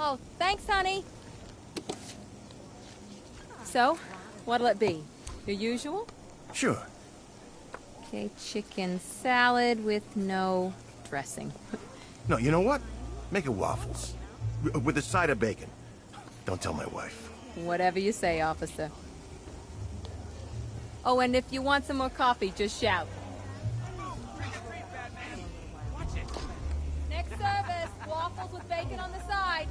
Oh, thanks, honey. So, what'll it be? Your usual? Sure. Okay, chicken salad with no dressing. No, you know what? Make it waffles. With a side of bacon. Don't tell my wife. Whatever you say, officer. Oh, and if you want some more coffee, just shout. Next service, waffles with bacon on the side.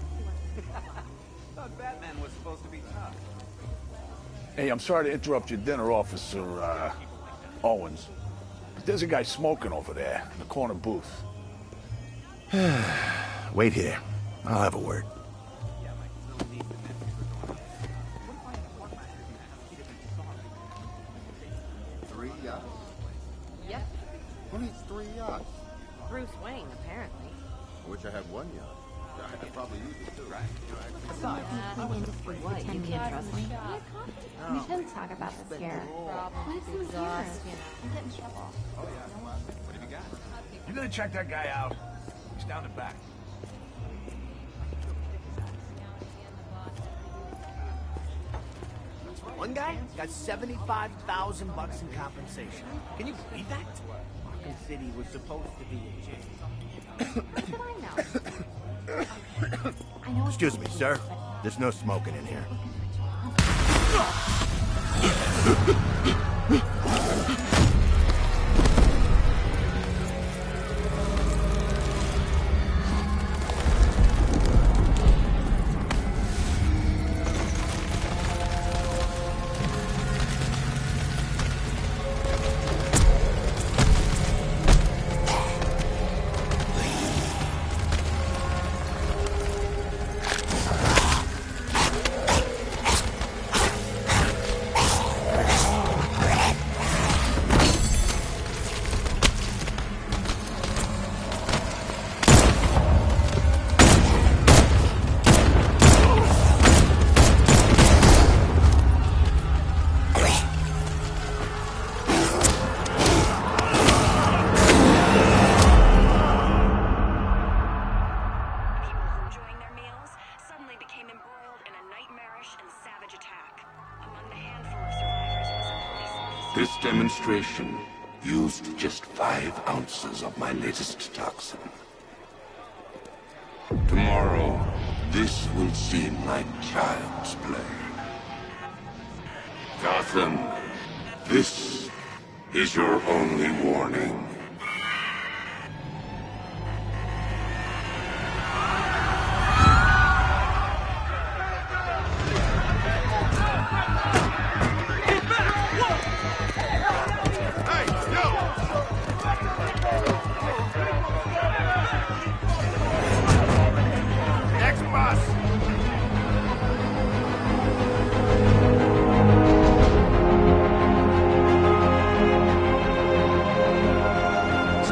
Thought Batman was supposed to be tough. Hey, I'm sorry to interrupt your dinner, Officer, Owens. But there's a guy smoking over there in the corner booth. Wait here. I'll have a word. Yep. Who needs 3 yachts? Bruce Wayne, apparently. I wish I had 1 yacht. I could probably use it too. Besides, what? You can't trust me? We shouldn't talk about this here. Leave him here. We'll get in trouble. Oh, yeah. What have you got? You gonna check that guy out? He's down the back. One guy got $75,000 in compensation. Can you believe that? Arkham City was supposed to be in jail. That's what I know. I know. Excuse me, sir. There's no smoking in here. This demonstration used just 5 ounces of my latest toxin. Tomorrow, this will seem like child's play. Gotham, this is your only warning.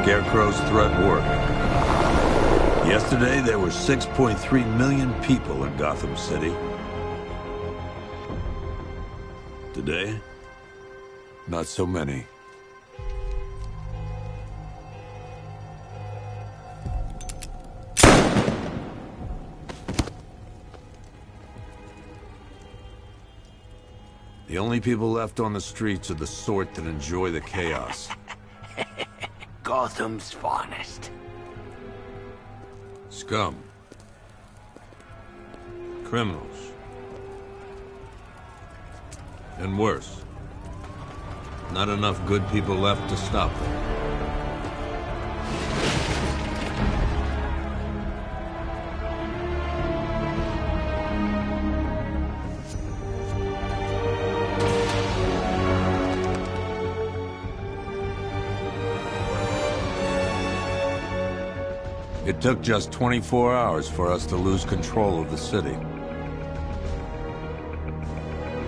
Scarecrow's threat worked. Yesterday, there were 6.3 million people in Gotham City. Today, not so many. The only people left on the streets are the sort that enjoy the chaos. Gotham's finest. Scum. Criminals. And worse. Not enough good people left to stop them. It took just 24 hours for us to lose control of the city.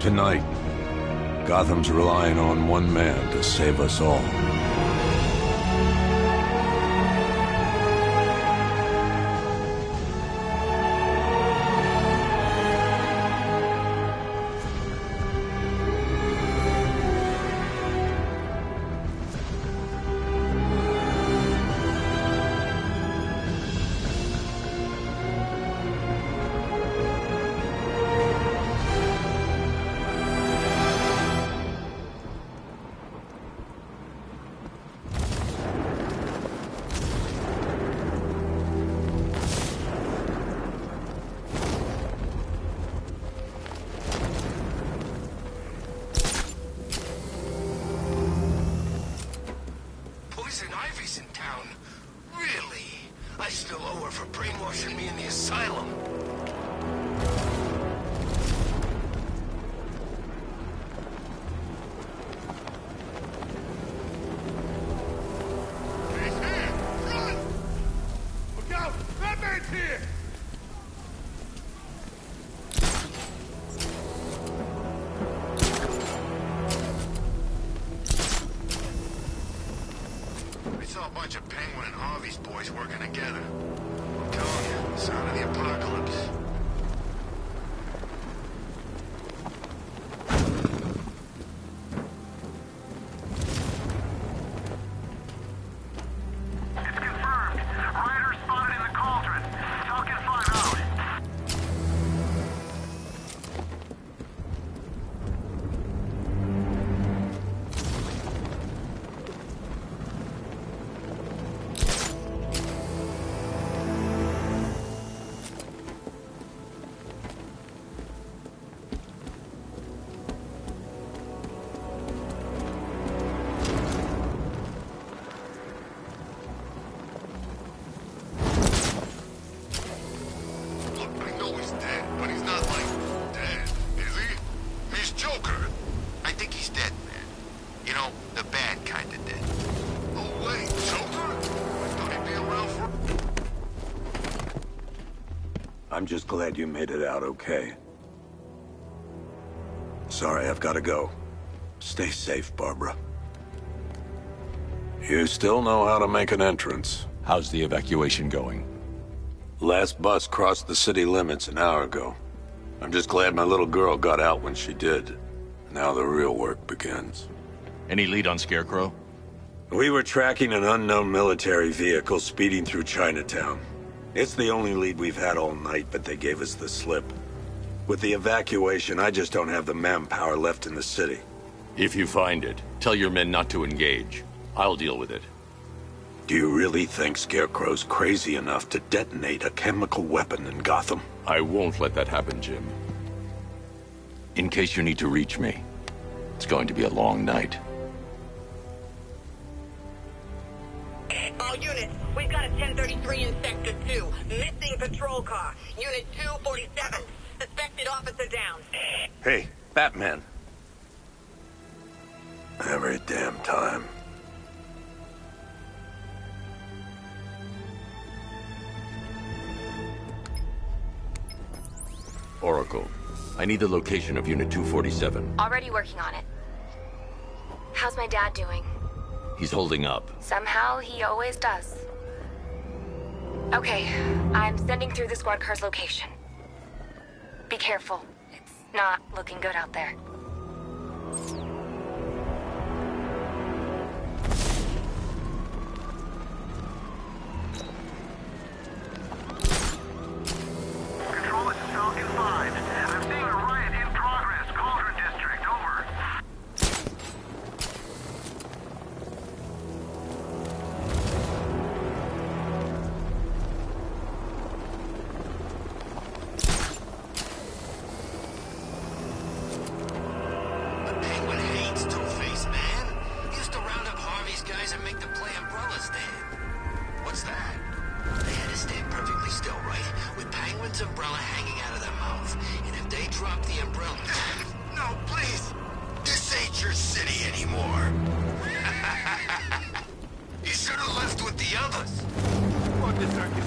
Tonight, Gotham's relying on one man to save us all. for brainwashing me in the asylum. He's here! Run! Look out! Batman's here! I saw a bunch of Penguin and Harvey's boys working together. I'm telling you, sound of the apocalypse. It's confirmed. Riders spotted in the cauldron. Falcon 5 out. Look, I know he's dead, but he's not like dead, is he? He's Joker. I think he's dead, man. You know, the bad kind of dead. Oh wait, Joker? I thought he'd be around for... I'm just glad you made it out okay. Sorry, I've got to go. Stay safe, Barbara. You still know how to make an entrance. How's the evacuation going? Last bus crossed the city limits an hour ago. I'm just glad my little girl got out when she did. Now the real work begins. Any lead on Scarecrow? We were tracking an unknown military vehicle speeding through Chinatown. It's the only lead we've had all night, but they gave us the slip. With the evacuation, I just don't have the manpower left in the city. If you find it, tell your men not to engage. I'll deal with it. Do you really think Scarecrow's crazy enough to detonate a chemical weapon in Gotham? I won't let that happen, Jim. In case you need to reach me, it's going to be a long night. All units, we've got a 1033 in Sector 2. Missing patrol car. Unit 247. Suspected officer down. Hey, Batman. Every damn time. Oracle, I need the location of Unit 247. Already working on it. How's my dad doing? He's holding up. Somehow, he always does. Okay, I'm sending through the squad car's location. Be careful. It's not looking good out there. Control, this is Falcon 5. I'm seeing a riot in progress. Cauldron District, over. The Penguin hates Two-Face, man. He used to round up Harvey's guys and make them play Umbrella Stand. What's that? They had to stand perfectly still, right? With Penguin's umbrella hanging out of their mouth. And if they drop the umbrella... No, please! This ain't your city anymore. You should have left with the others. What the heck is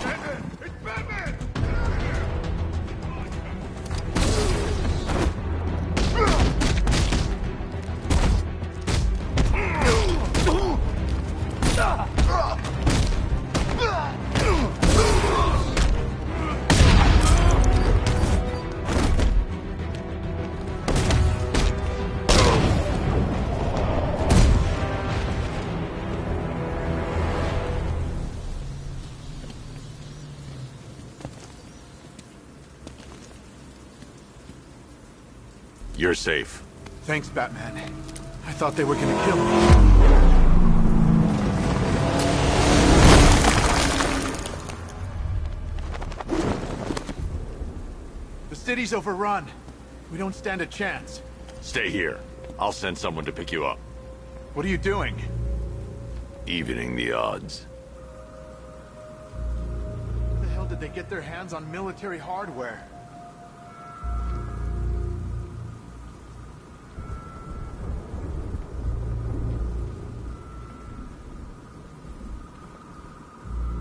Batman? It's Batman! Get out of here! You're safe. Thanks, Batman. I thought they were gonna kill me. The city's overrun. We don't stand a chance. Stay here. I'll send someone to pick you up. What are you doing? Evening the odds. they get their hands on military hardware?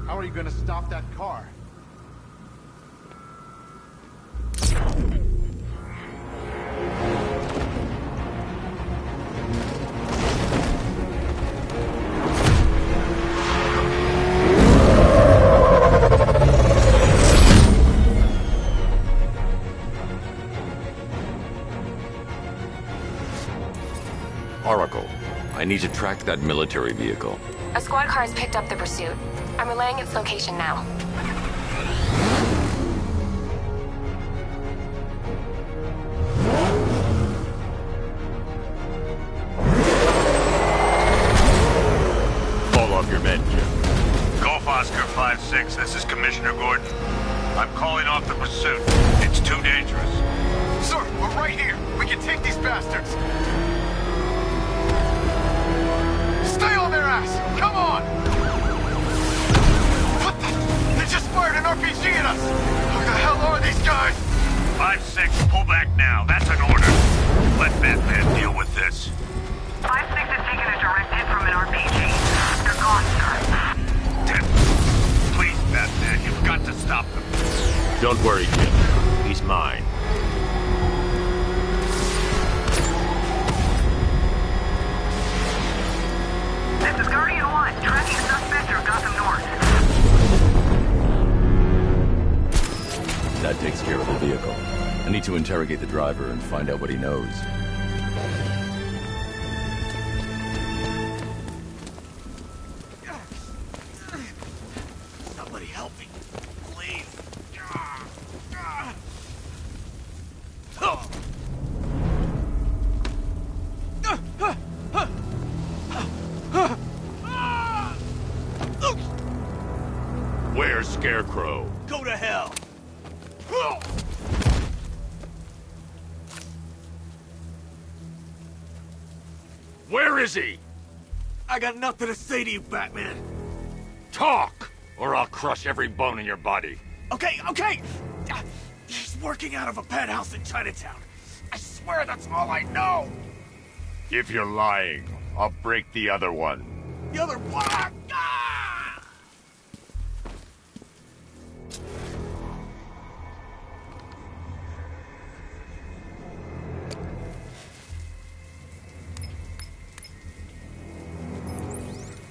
How are you gonna stop that car? Oracle, I need to track that military vehicle. A squad car has picked up the pursuit. I'm relaying its location now. Call off your men, Jim. Golf Oscar 5-6, this is Commissioner Gordon. I'm calling off the pursuit. It's too dangerous. Sir, we're right here. We can take these bastards. Stay on their ass! Come on! What the? They just fired an RPG at us! Who the hell are these guys? 5-6, pull back now. That's an order. Let Batman deal with this. 5-6 has taken a direct hit from an RPG. They're gone, sir. 10. Please, Batman, you've got to stop them. Don't worry, Jim. He's mine. This is Guardian 1, tracking a suspect through Gotham North. That takes care of the vehicle. I need to interrogate the driver and find out what he knows. Somebody help me, please. Where's Scarecrow? Go to hell. Where is he? I got nothing to say to you, Batman. Talk, or I'll crush every bone in your body. Okay. He's working out of a penthouse in Chinatown. I swear that's all I know. If you're lying, I'll break the other one. The other one.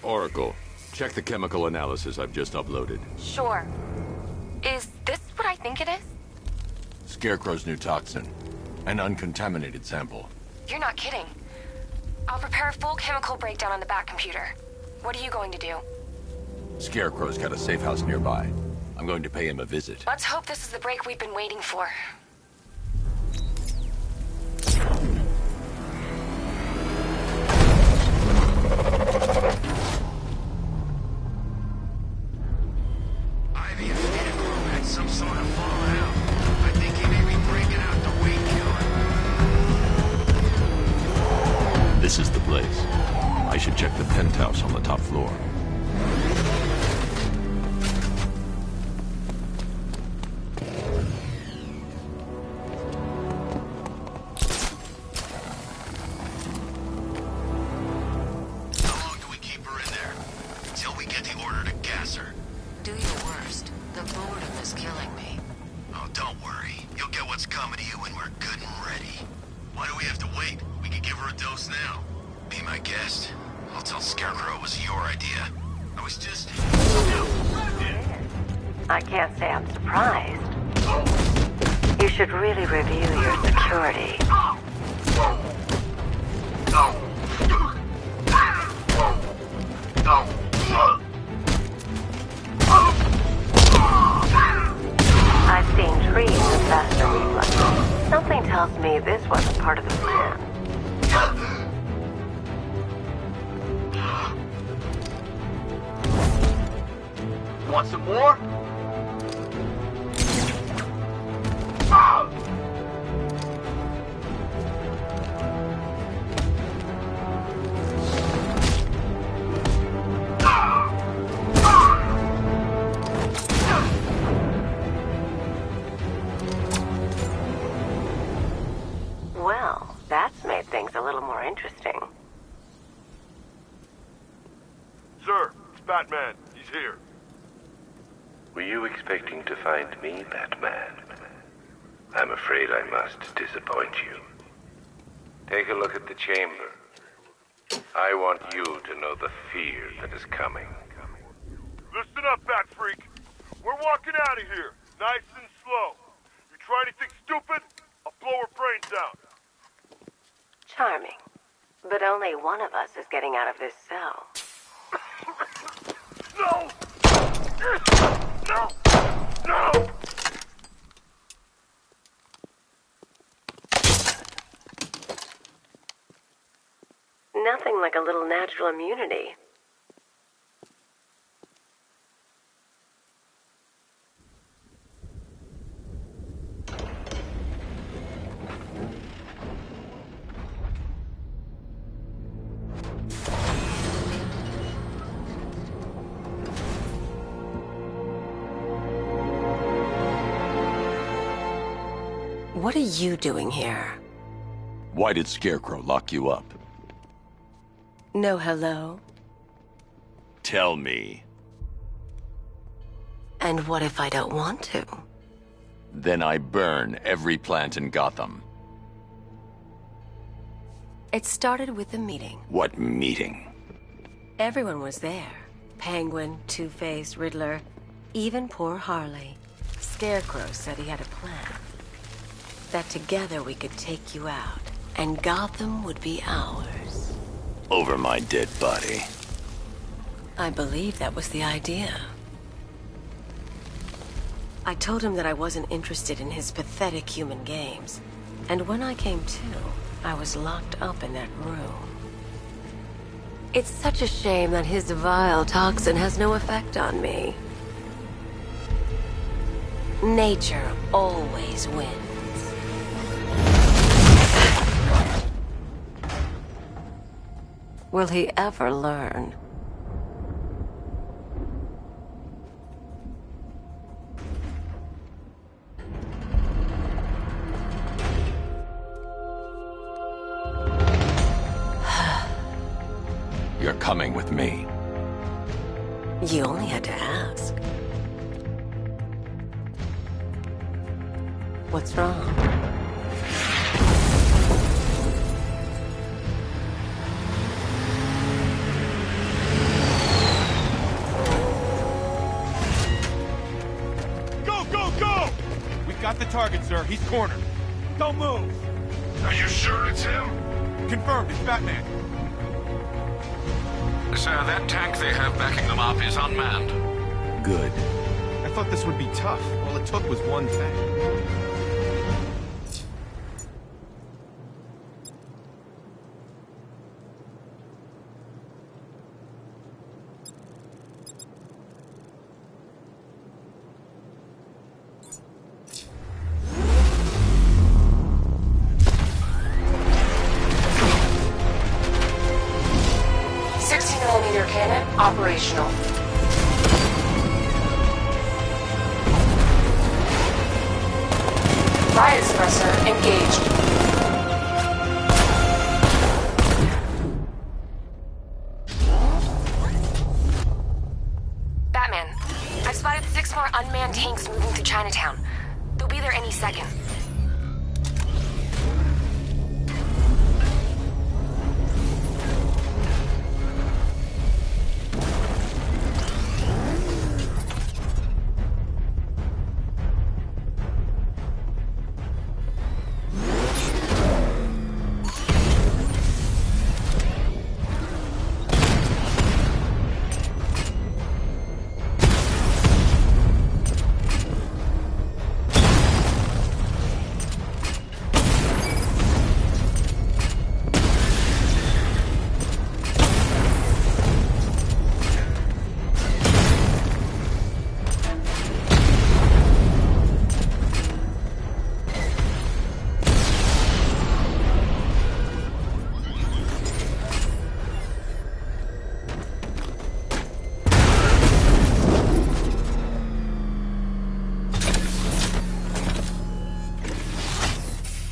Oracle, check the chemical analysis I've just uploaded. Sure. Is this what I think it is? Scarecrow's new toxin. An uncontaminated sample. You're not kidding. I'll prepare a full chemical breakdown on the back computer. What are you going to do? Scarecrow's got a safe house nearby. I'm going to pay him a visit. Let's hope this is the break we've been waiting for. Ivy and Scarecrow had some sort of fallout. I think he may be breaking out the weed killer. This is the place. I should check the penthouse on the top floor. I can't say I'm surprised. You should really review your security. I've seen trees with faster reflexes. Something tells me this wasn't part of the plan. Want some more? little more interesting. Sir, it's Batman. He's here. Were you expecting to find me, Batman? I'm afraid I must disappoint you. Take a look at the chamber. I want you to know the fear that is coming. Listen up, Bat Freak. We're walking out of here, nice and slow. You try anything stupid, I'll blow her brains out. Charming. But only one of us is getting out of this cell. No! No! No! Nothing like a little natural immunity. What are you doing here? Why did Scarecrow lock you up? No hello? Tell me. And what if I don't want to? Then I burn every plant in Gotham. It started with a meeting. What meeting? Everyone was there. Penguin, Two-Face, Riddler, even poor Harley. Scarecrow said he had a plan. That together we could take you out, and Gotham would be ours. Over my dead body. I believe that was the idea. I told him that I wasn't interested in his pathetic human games. And when I came to, I was locked up in that room. It's such a shame that his vile toxin has no effect on me. Nature always wins. Will he ever learn? You're coming with me. You only had to ask. What's wrong? Got the target, sir. He's cornered. Don't move. Are you sure it's him? Confirmed. It's Batman. Sir, that tank they have backing them up is unmanned. Good. I thought this would be tough. All it took was one tank. 60mm cannon operational. Riot suppressor engaged. Batman, I've spotted 6 more unmanned tanks moving through Chinatown. They'll be there any second.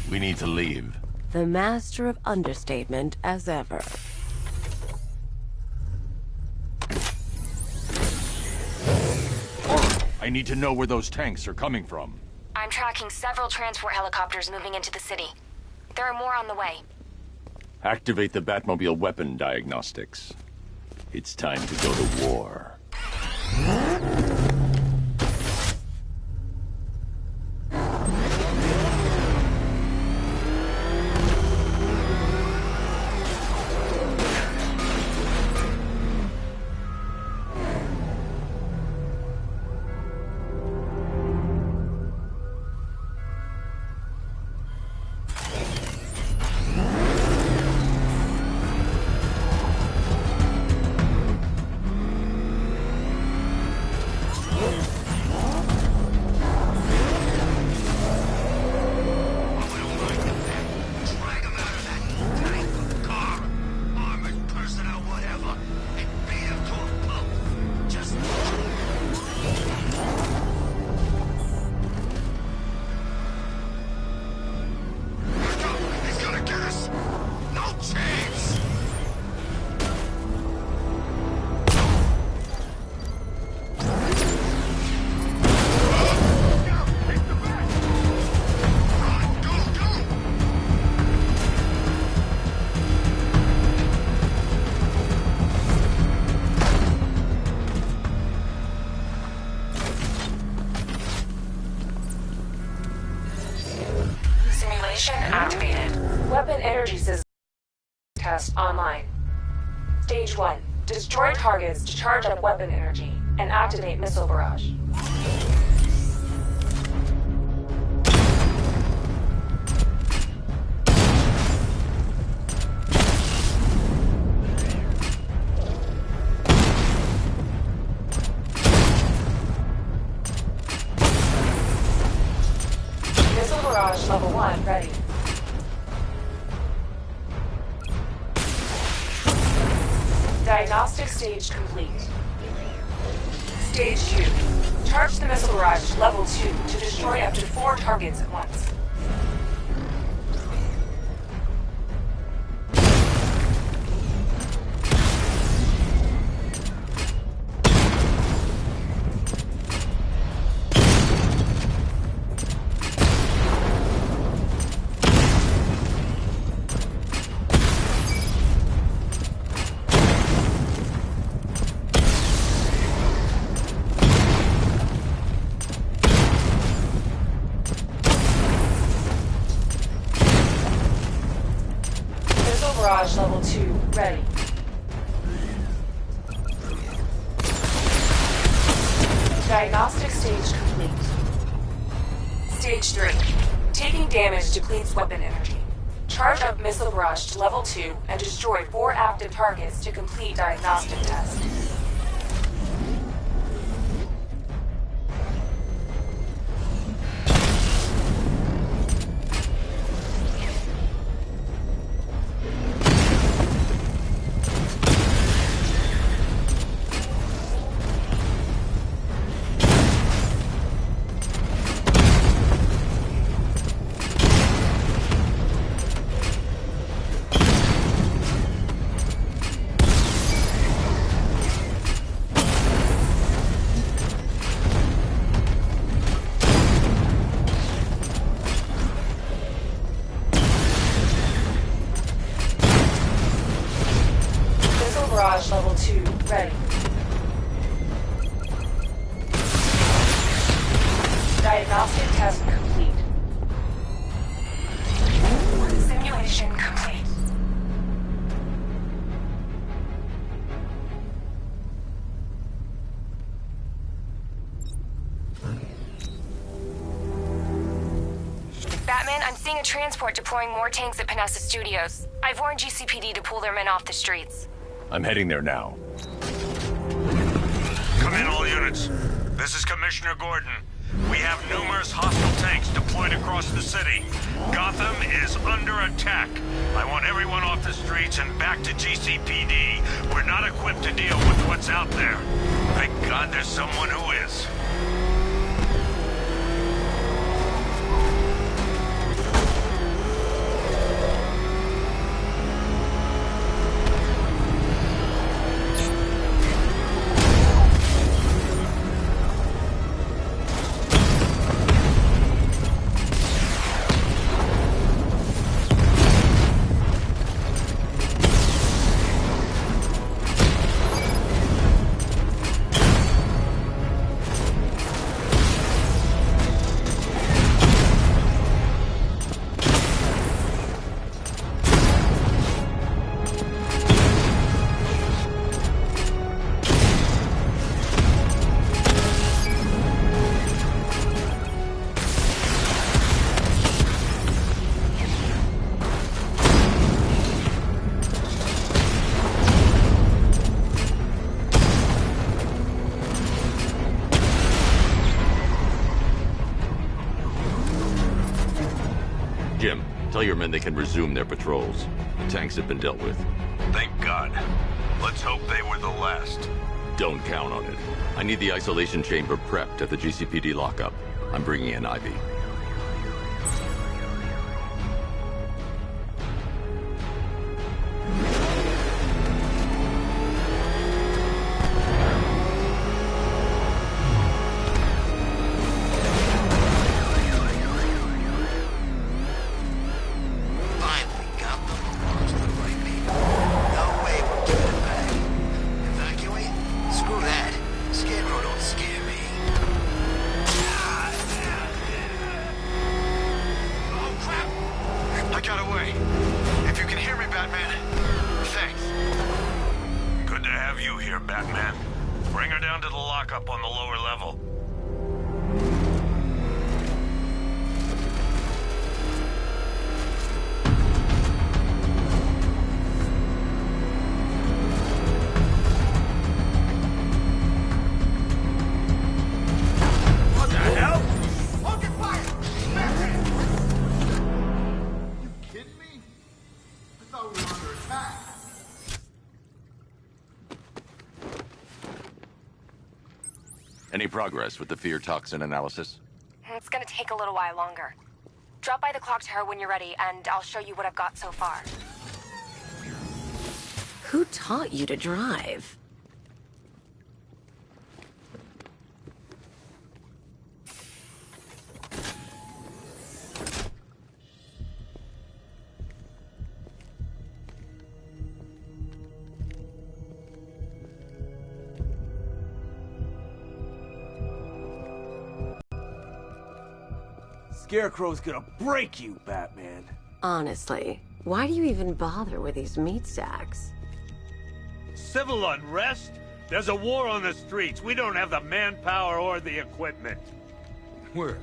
We need to leave. the master of understatement as ever. I need to know where those tanks are coming from. I'm tracking several transport helicopters moving into the city. There are more on the way. Activate the Batmobile weapon diagnostics. It's time to go to war. Activated. Weapon energy system test online. Stage 1. Destroy targets to charge up weapon energy and activate missile barrage. Missile barrage level 1 ready. Diagnostic stage complete. Stage 2. Charge the missile barrage level 2 to destroy up to 4 targets at once. Barrage level 2 ready. Diagnostic stage complete. Stage 3. Taking damage depletes weapon energy. Charge up missile barrage to level 2 and destroy 4 active targets to complete diagnostic test. Barrage level 2 ready. Diagnostic test complete. Simulation complete. Batman, I'm seeing a transport deploying more tanks at Panessa Studios. I've warned GCPD to pull their men off the streets. I'm heading there now. Come in, all units. This is Commissioner Gordon. We have numerous hostile tanks deployed across the city. Gotham is under attack. I want everyone off the streets and back to GCPD. We're not equipped to deal with what's out there. Thank God there's someone who is. Jim, tell your men they can resume their patrols. The tanks have been dealt with. Thank God. Let's hope they were the last. Don't count on it. I need the isolation chamber prepped at the GCPD lockup. I'm bringing in Ivy. Any progress with the fear toxin analysis? It's gonna take a little while longer. Drop by the clock tower when you're ready, and I'll show you what I've got so far. Who taught you to drive? Scarecrow's gonna break you, Batman. Honestly, why do you even bother with these meat sacks? Civil unrest? There's a war on the streets. We don't have the manpower or the equipment. Well,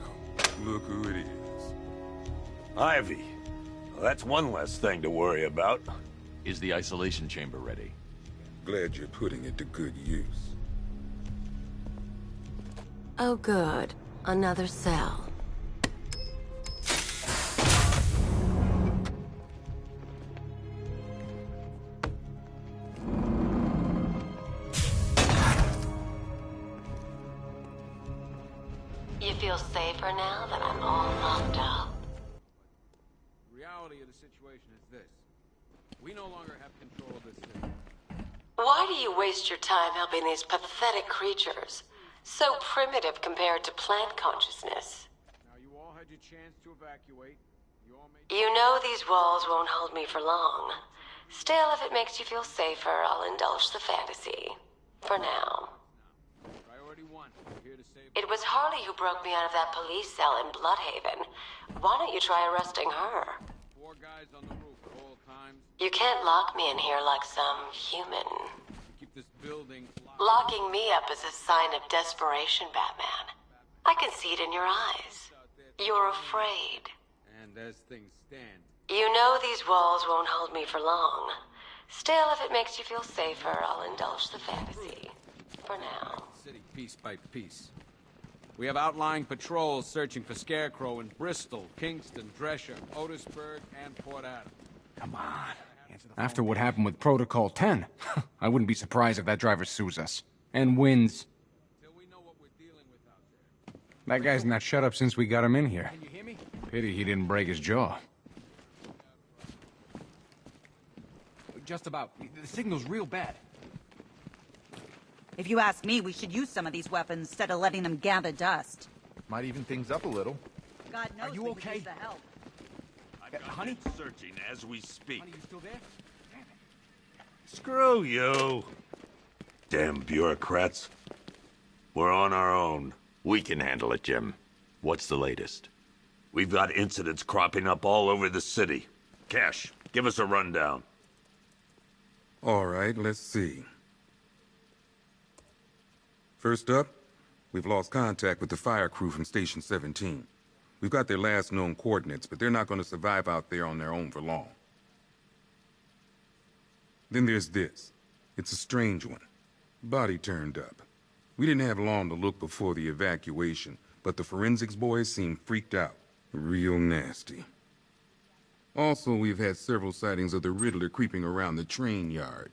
look who it is. Ivy. Well, that's one less thing to worry about. Is the isolation chamber ready? Glad you're putting it to good use. Oh good. Another cell. You feel safer now that I'm all locked up? The reality of the situation is this. We no longer have control of this city. Why do you waste your time helping these pathetic creatures? So primitive compared to plant consciousness. Now, you all had your chance to evacuate. You know these walls won't hold me for long. Still, if it makes you feel safer, I'll indulge the fantasy. For now. Priority one. We're here to save. It was Harley who broke me out of that police cell in Bloodhaven. Why don't you try arresting her? 4 guys on the roof at all times. You can't lock me in here like some human. Keep this building locked. Locking me up is a sign of desperation, Batman. I can see it in your eyes. You're afraid. And as things stand. You know these walls won't hold me for long. Still, if it makes you feel safer, I'll indulge the fantasy. For now. City piece by piece. We have outlying patrols searching for Scarecrow in Bristol, Kingston, Drescher, Otisburg, and Port Adams. Come on. After what happened with Protocol 10, I wouldn't be surprised if that driver sues us. And wins. That guy's not shut up since we got him in here. Can you hear me? Pity he didn't break his jaw. Just about. The signal's real bad. If you ask me, we should use some of these weapons instead of letting them gather dust. Might even things up a little. God knows Are you we could okay? use the help. Honey? Searching as we speak. Honey, you still there? Screw you. Damn bureaucrats. We're on our own. We can handle it, Jim. What's the latest? We've got incidents cropping up all over the city. Cash, give us a rundown. All right, let's see. First up, we've lost contact with the fire crew from Station 17. We've got their last known coordinates, but they're not going to survive out there on their own for long. Then there's this. It's a strange one. Body turned up. We didn't have long to look before the evacuation, but the forensics boys seemed freaked out. Real nasty. Also, we've had several sightings of the Riddler creeping around the train yard.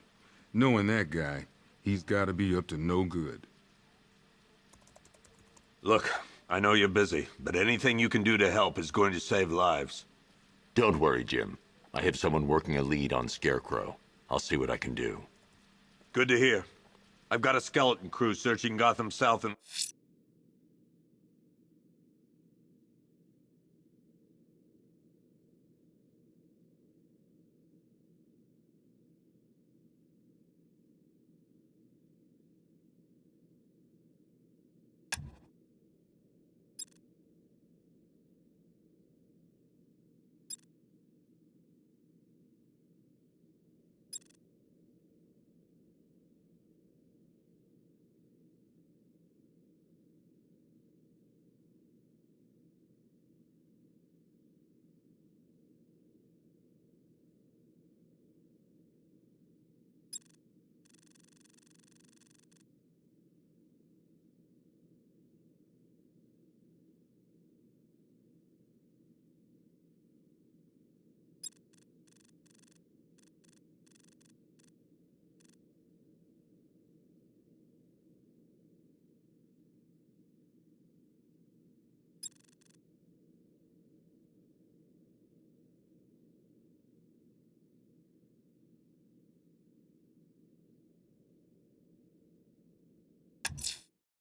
Knowing that guy, he's gotta be up to no good. Look, I know you're busy, but anything you can do to help is going to save lives. Don't worry, Jim. I have someone working a lead on Scarecrow. I'll see what I can do. Good to hear. I've got a skeleton crew searching Gotham South and...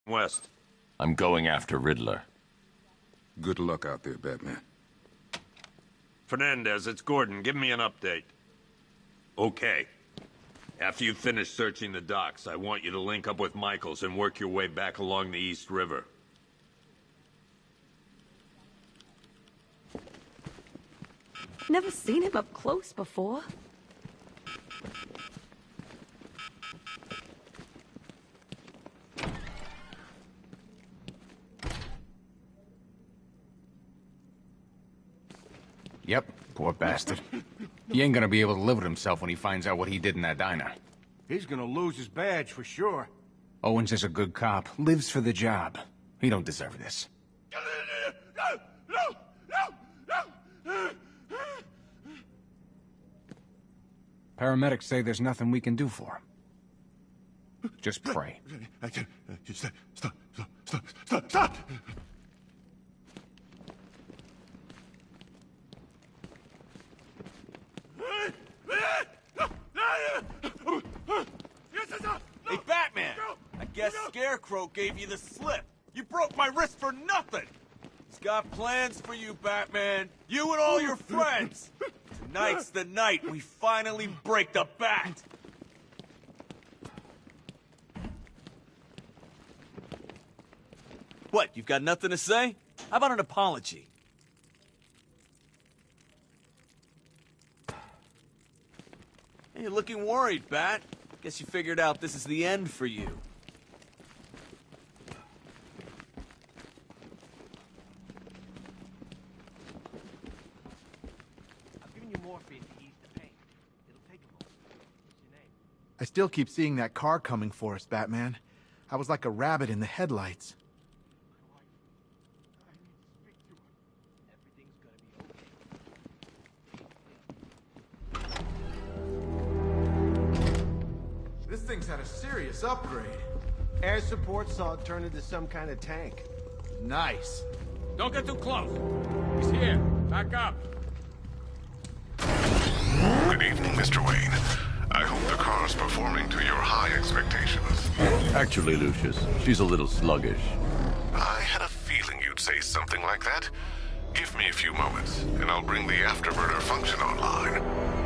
West. I'm going after Riddler. Good luck out there, Batman. Fernandez, it's Gordon. Give me an update. Okay. After you finish searching the docks, I want you to link up with Michaels and work your way back along the East River. Never seen him up close before. Yep, poor bastard. He ain't gonna be able to live with himself when he finds out what he did in that diner. He's gonna lose his badge for sure. Owens is a good cop, lives for the job. He don't deserve this. Paramedics say there's nothing we can do for him. Just pray. Stop! Hey, Batman! I guess Scarecrow gave you the slip. You broke my wrist for nothing! He's got plans for you, Batman. You and all your friends. Tonight's the night we finally break the bat. What, you've got nothing to say? How about an apology? Hey, you're looking worried, Bat. Guess you figured out this is the end for you. I've given you morphine to ease the pain. It'll take a moment. What's your name? I still keep seeing that car coming for us, Batman. I was like a rabbit in the headlights. This thing's had a serious upgrade. Air support saw it turn into some kind of tank. Nice. Don't get too close. He's here. Back up. Good evening, Mr. Wayne. I hope the car's performing to your high expectations. Actually, Lucius, she's a little sluggish. I had a feeling you'd say something like that. Give me a few moments, and I'll bring the afterburner function online.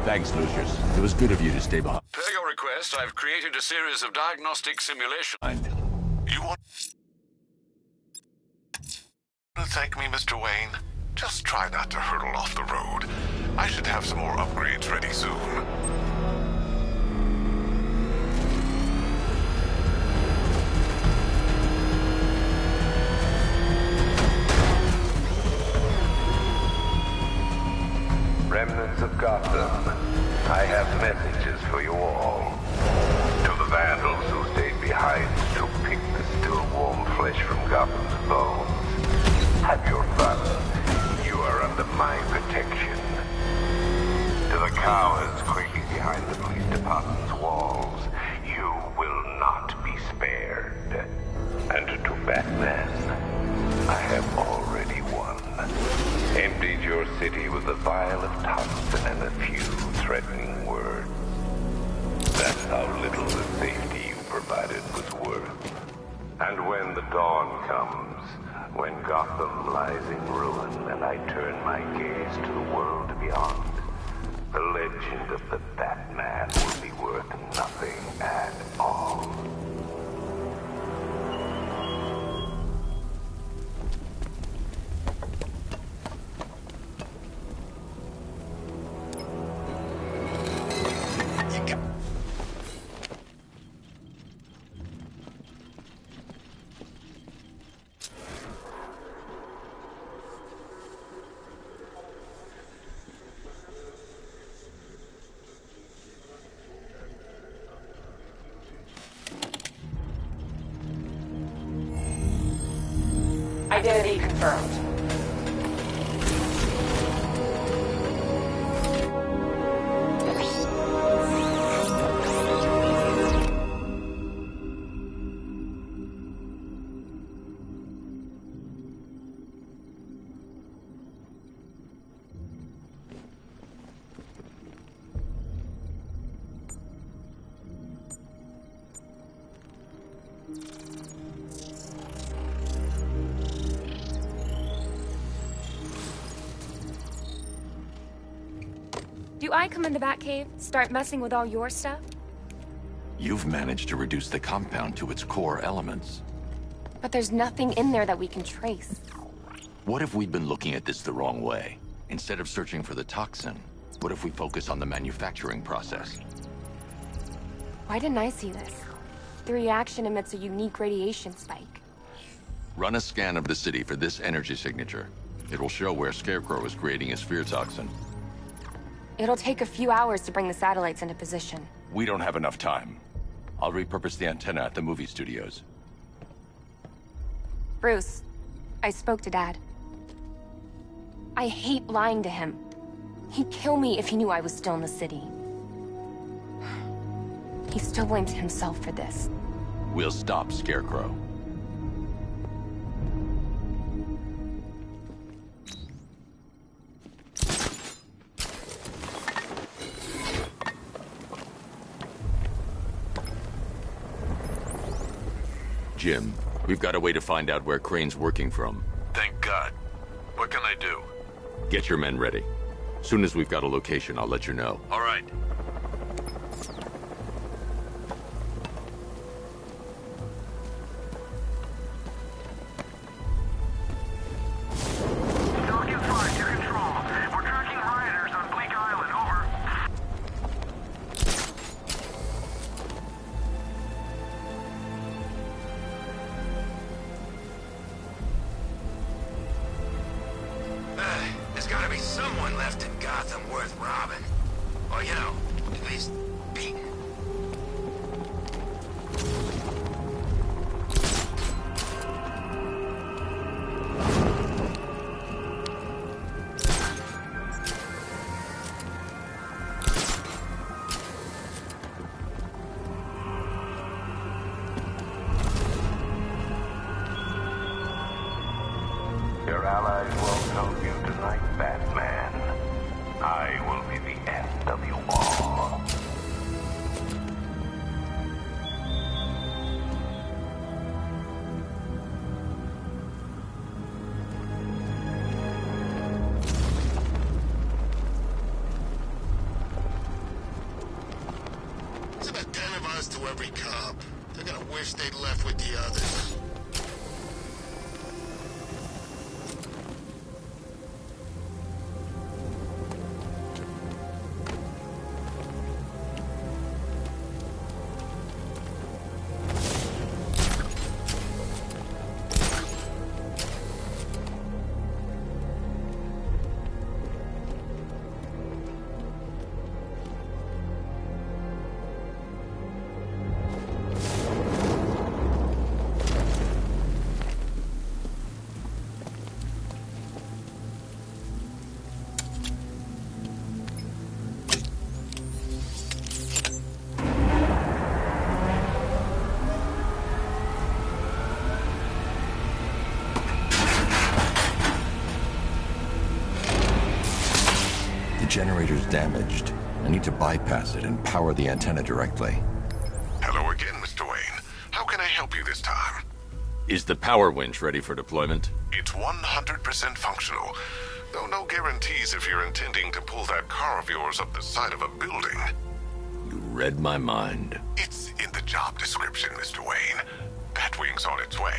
Thanks, Lucius. It was good of you to stay behind. Per your request, I've created a series of diagnostic simulations. You want to thank me, Mr. Wayne? Just try not to hurtle off the road. I should have some more upgrades ready soon. Remnants of Gotham, I have messages for you all. To the vandals who stayed behind to pick the still warm flesh from Gotham's bones. Have your fun. You are under my protection. cowards quaking behind the police department's walls, you will not be spared. And to Batman, I have already won. Emptied your city with a vial of toxin and a few threatening words. That's how little the safety you provided was worth. And when the dawn comes, when Gotham lies in ruin and I turn my gaze to the world beyond, the legend of the Batman will be worth nothing at all. Identity confirmed. Do I come in the Batcave, start messing with all your stuff? You've managed to reduce the compound to its core elements. But there's nothing in there that we can trace. What if we'd been looking at this the wrong way? Instead of searching for the toxin, what if we focus on the manufacturing process? Why didn't I see this? The reaction emits a unique radiation spike. Run a scan of the city for this energy signature. It will show where Scarecrow is creating his fear toxin. It'll take a few hours to bring the satellites into position. We don't have enough time. I'll repurpose the antenna at the movie studios. Bruce, I spoke to Dad. I hate lying to him. He'd kill me if he knew I was still in the city. He still blames himself for this. We'll stop Scarecrow. Jim, we've got a way to find out where Crane's working from. Thank God. What can I do? Get your men ready. Soon as we've got a location, I'll let you know. All right. There's gotta be someone left in Gotham worth robbing. Or, you know, at least beating. Your allies won't help you tonight, Batman. I will be the end of you all. There's about 10 of us to every cop. They're gonna wish they'd left with the others. The generator's damaged. I need to bypass it and power the antenna directly. Hello again, Mr. Wayne. How can I help you this time? Is the power winch ready for deployment? It's 100% functional, though no guarantees if you're intending to pull that car of yours up the side of a building. You read my mind. It's in the job description, Mr. Wayne. Batwing's on its way.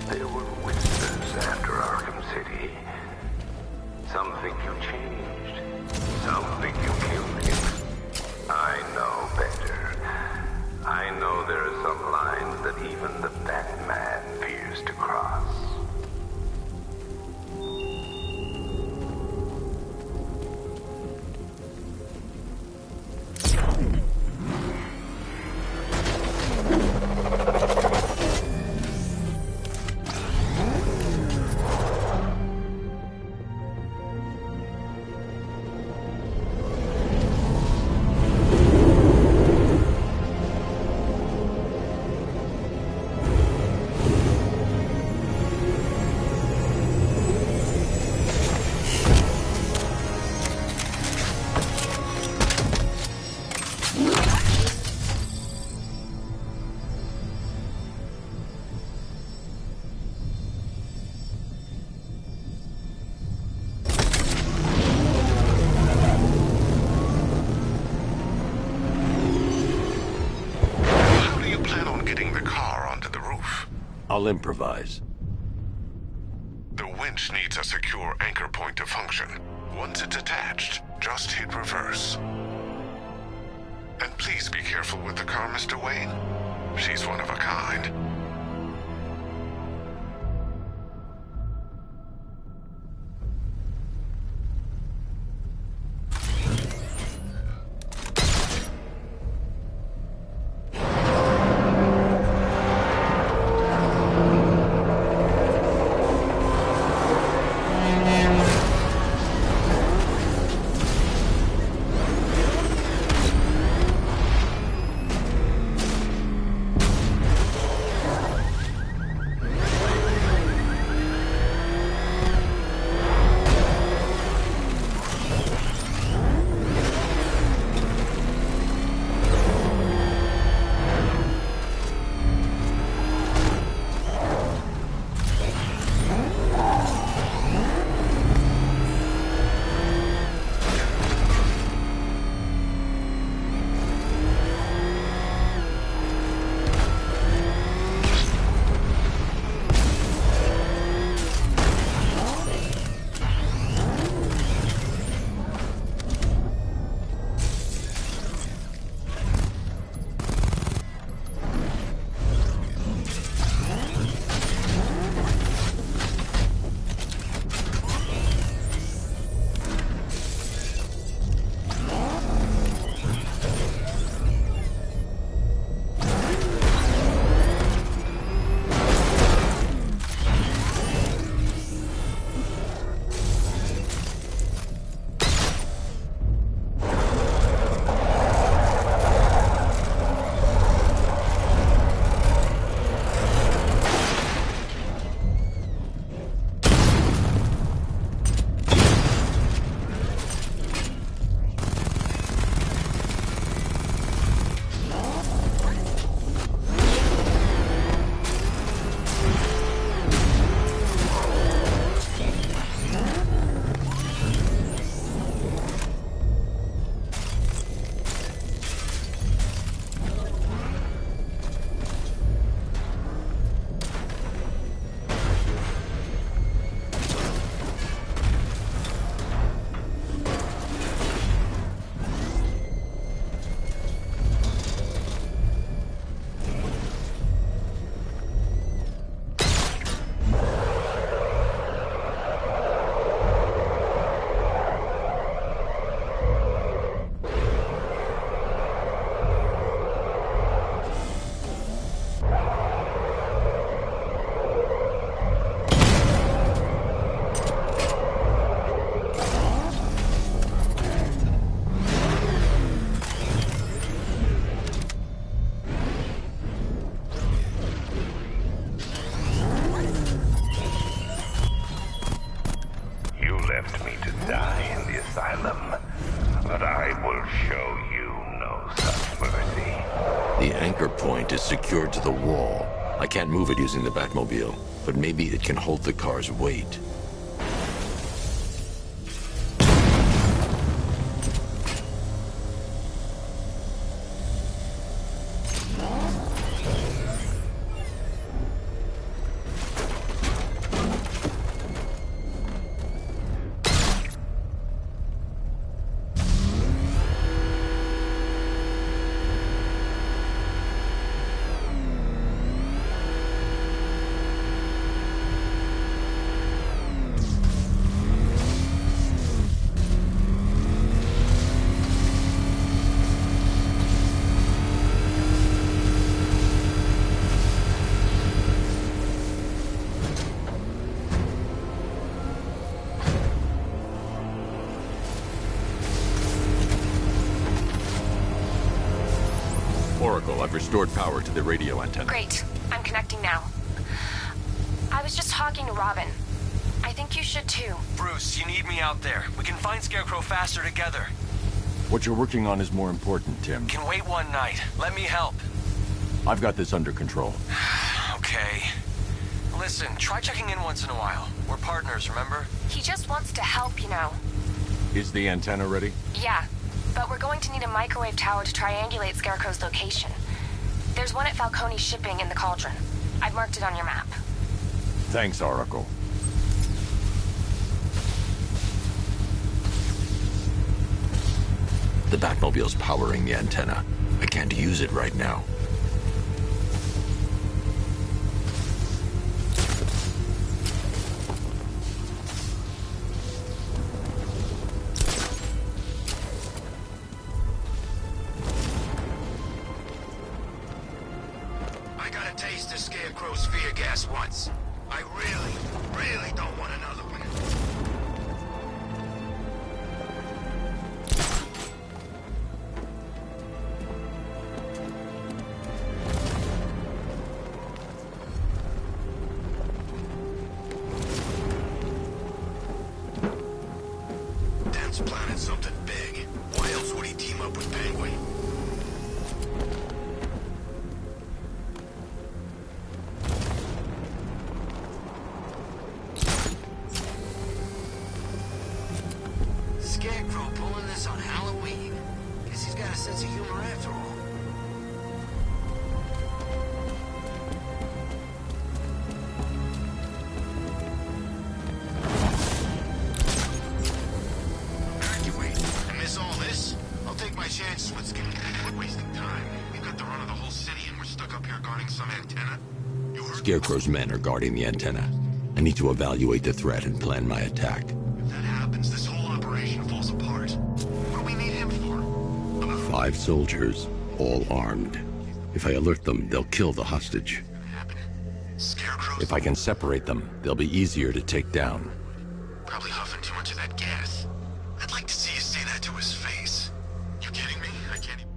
There were whispers after Arkham City. Some think you changed. Some think you killed him. I know better. I know there are some lines that even the Batman fears to cross. I'll improvise. The winch needs a secure anchor point to function. Once it's attached, just hit reverse. And please be careful with the car, Mr. Wayne. She's one of a kind. asylum. But I will show you no such mercy. The anchor point is secured to the wall. I can't move it using the Batmobile, but maybe it can hold the car's weight. I've restored power to the radio antenna. Great. I'm connecting now. I was just talking to Robin. I think you should too. Bruce, you need me out there. We can find Scarecrow faster together. What you're working on is more important, Tim. Can wait one night. Let me help. I've got this under control. Okay. Listen, try checking in once in a while. We're partners, remember? He just wants to help, you know. Is the antenna ready? Yeah, but we're going to need a microwave tower to triangulate Scarecrow's location. There's one at Falcone's shipping in the Cauldron. I've marked it on your map. Thanks, Oracle. The Batmobile's powering the antenna. I can't use it right now. I got a taste of Scarecrow's fear gas once. I really don't want another one. Dent's planning something big. Why else would he team up with Penguin? Scarecrow pulling this on Halloween. Guess he's got a sense of humor after all. Evacuate and miss all this? I'll take my chances with We're wasting time. We've got the run of the whole city and we're stuck up here guarding some antenna. Scarecrow's men are guarding the antenna. I need to evaluate the threat and plan my attack. If that happens, this whole operation falls apart. What do we need him for? 5 soldiers, all armed. If I alert them, they'll kill the hostage. If I can separate them, they'll be easier to take down. Probably huffing too much of that gas. I'd like to see you say that to his face. You kidding me? I can't even...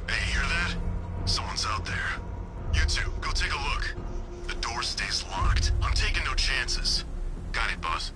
Hey, hear that? Someone's out there. You two, go take a look. The door stays locked. I'm taking no chances. Got it, boss.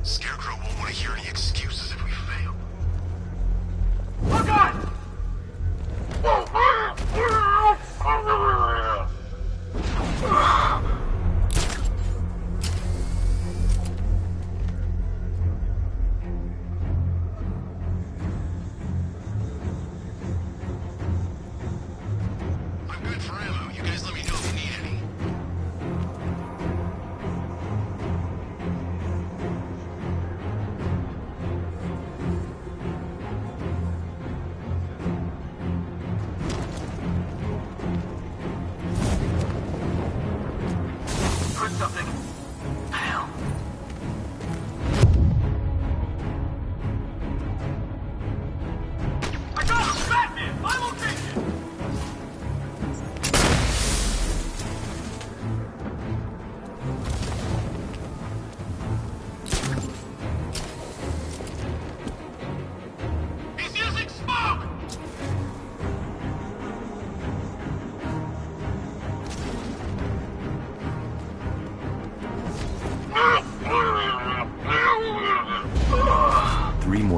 Scarecrow won't want to hear any excuses if we fail. Look out! I'm good for ammo. You guys let me know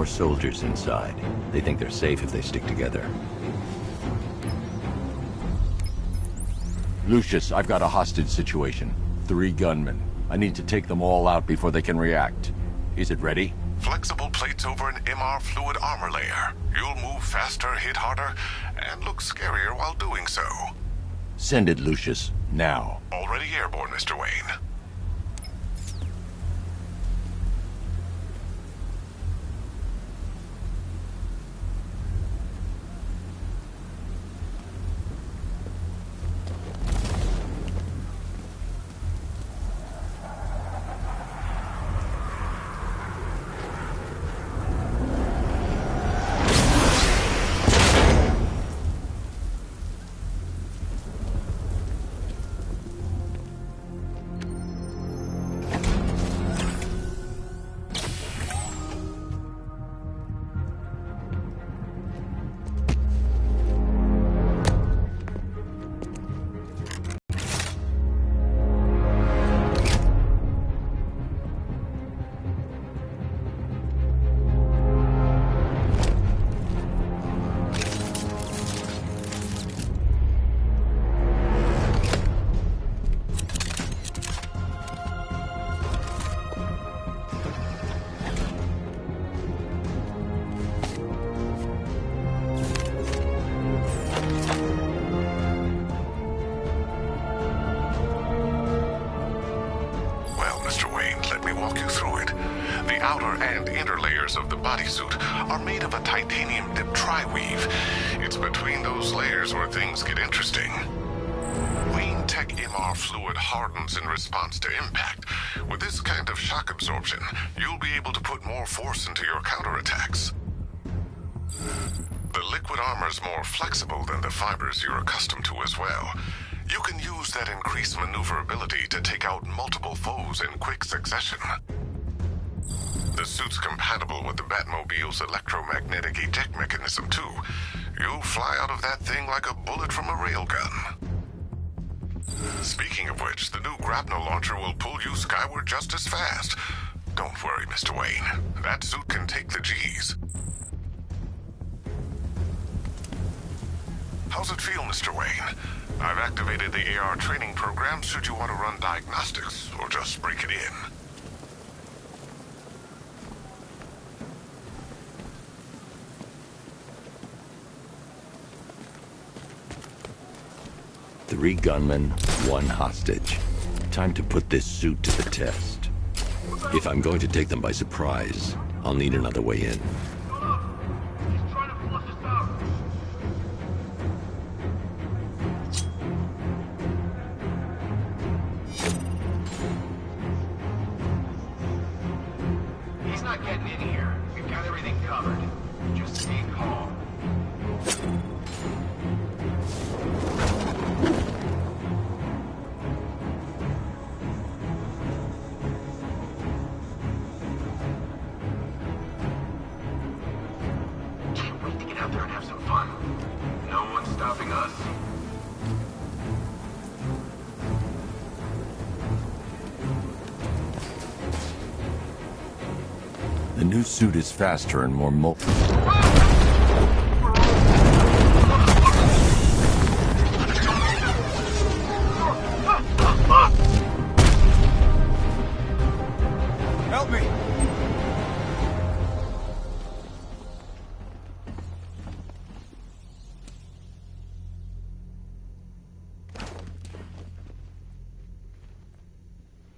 more soldiers inside. They think they're safe if they stick together. Lucius, I've got a hostage situation. 3 gunmen. I need to take them all out before they can react. Is it ready? Flexible plates over an MR fluid armor layer. You'll move faster, hit harder, and look scarier while doing so. Send it, Lucius. Now. Already airborne, Mr. Wayne. Of the bodysuit are made of a titanium dip tri-weave. It's between those layers where things get interesting. Wayne Tech MR fluid hardens in response to impact. With this kind of shock absorption, you'll be able to put more force into your counterattacks. The liquid armor's more flexible than the fibers you're accustomed to as well. You can use that increased maneuverability to take out multiple foes in quick succession. The suit's compatible with the Batmobile's electromagnetic eject mechanism, too. You'll fly out of that thing like a bullet from a railgun. Speaking of which, the new grapnel launcher will pull you skyward just as fast. Don't worry, Mr. Wayne. That suit can take the G's. How's it feel, Mr. Wayne? I've activated the AR training program should you want to run diagnostics, or just break it in. Three gunmen, 1 hostage. Time to put this suit to the test. If I'm going to take them by surprise, I'll need another way in. He's not getting in here. We've got everything covered. Just stay calm. Can't wait to get out there and have some fun. No one's stopping us. The new suit is faster and more Help me!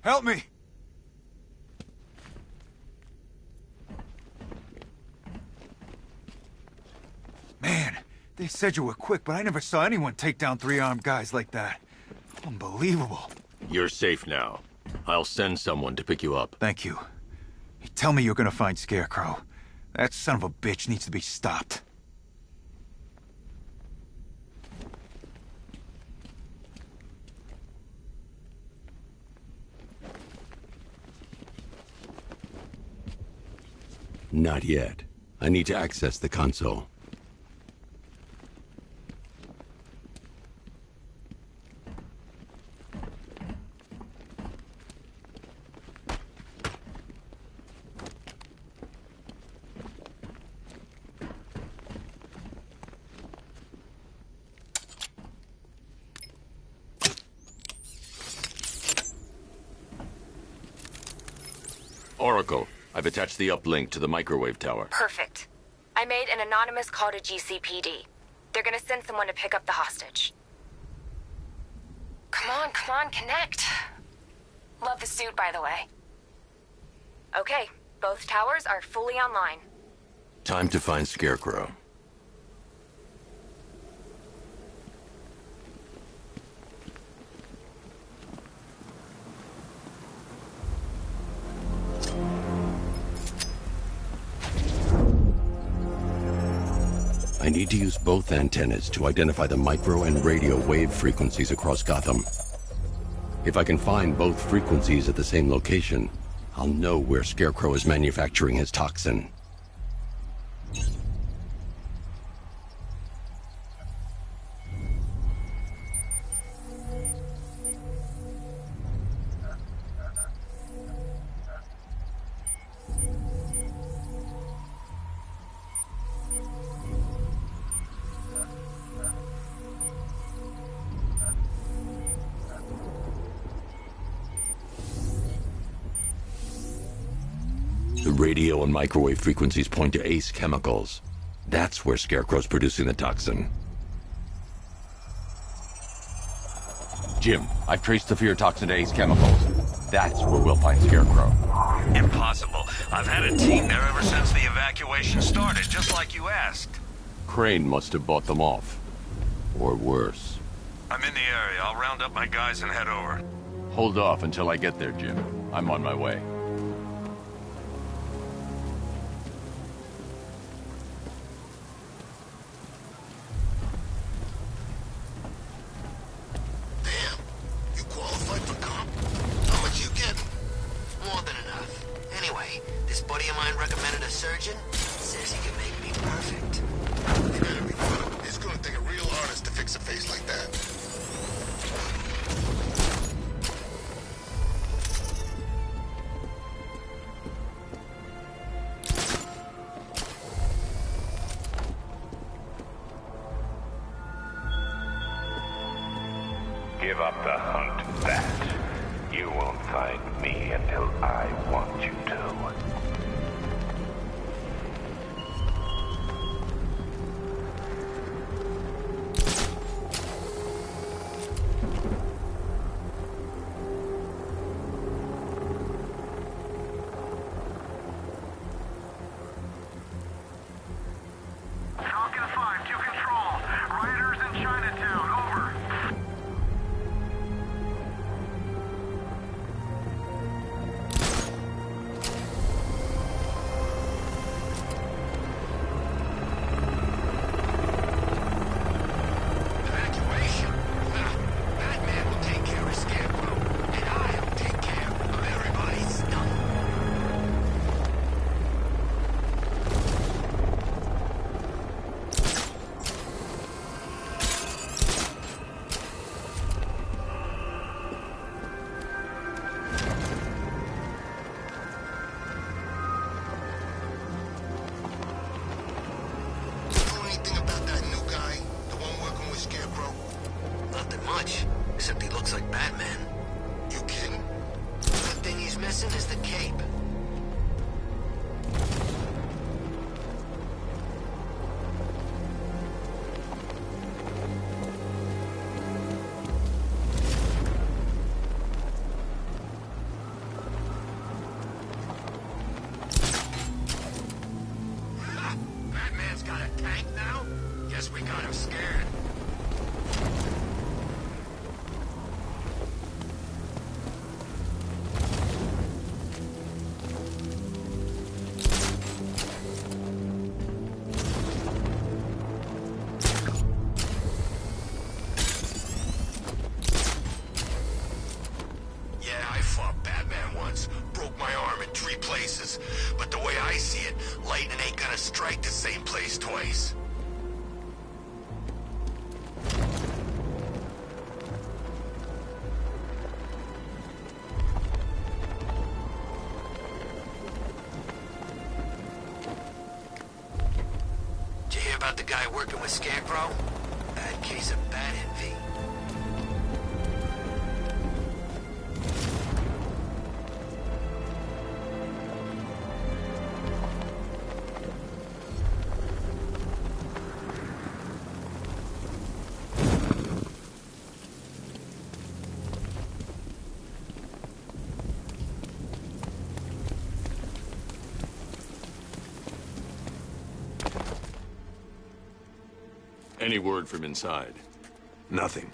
Help me! Man, they said you were quick, but I never saw anyone take down 3 armed guys like that. Unbelievable. You're safe now. I'll send someone to pick you up. Thank you. You tell me you're gonna find Scarecrow. That son of a bitch needs to be stopped. Not yet. I need to access the console. Oracle, I've attached the uplink to the microwave tower. Perfect. I made an anonymous call to GCPD. They're gonna send someone to pick up the hostage. Come on, connect. Love the suit, by the way. Okay, both towers are fully online. Time to find Scarecrow. I need to use both antennas to identify the micro and radio wave frequencies across Gotham. If I can find both frequencies at the same location, I'll know where Scarecrow is manufacturing his toxin. The radio and microwave frequencies point to Ace Chemicals. That's where Scarecrow's producing the toxin. Jim, I've traced the fear toxin to Ace Chemicals. That's where we'll find Scarecrow. Impossible. I've had a team there ever since the evacuation started, just like you asked. Crane must have bought them off. Or worse. I'm in the area. I'll round up my guys and head over. Hold off until I get there, Jim. I'm on my way. buddy of mine recommended a surgeon. Says he can make me perfect. You gotta be funny. It's gonna take a real artist to fix a face like that. Give up the hunt, Bat. You won't find me until I want you to. Falcon 5 to control. Rioters in Chinatown, over. Evacuation? Batman will take care of Scarecrow, and I'll take care of everybody's stuff. Know anything about that new guy? The one working with Scarecrow? Nothing much, except he looks like Batman. You kidding? The thing he's missing is the cape. Batman's got a tank now? Guess we got him scared. Yeah, I fought Batman once. Broke my arm in 3 places. But the way I see it, lightning ain't gonna strike the same place twice. Did you hear about the guy working with Scarecrow? Bad case of bat envy. Any word from inside? Nothing.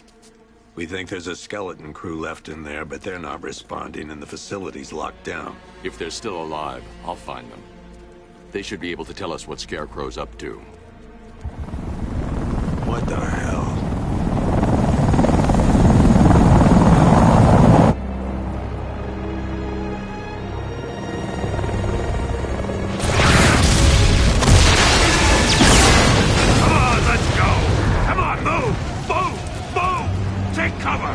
We think there's a skeleton crew left in there, but they're not responding and the facility's locked down. If they're still alive, I'll find them. They should be able to tell us what Scarecrow's up to. What the hell? Come on, let's go! Come on, move! Move! Move! Take cover!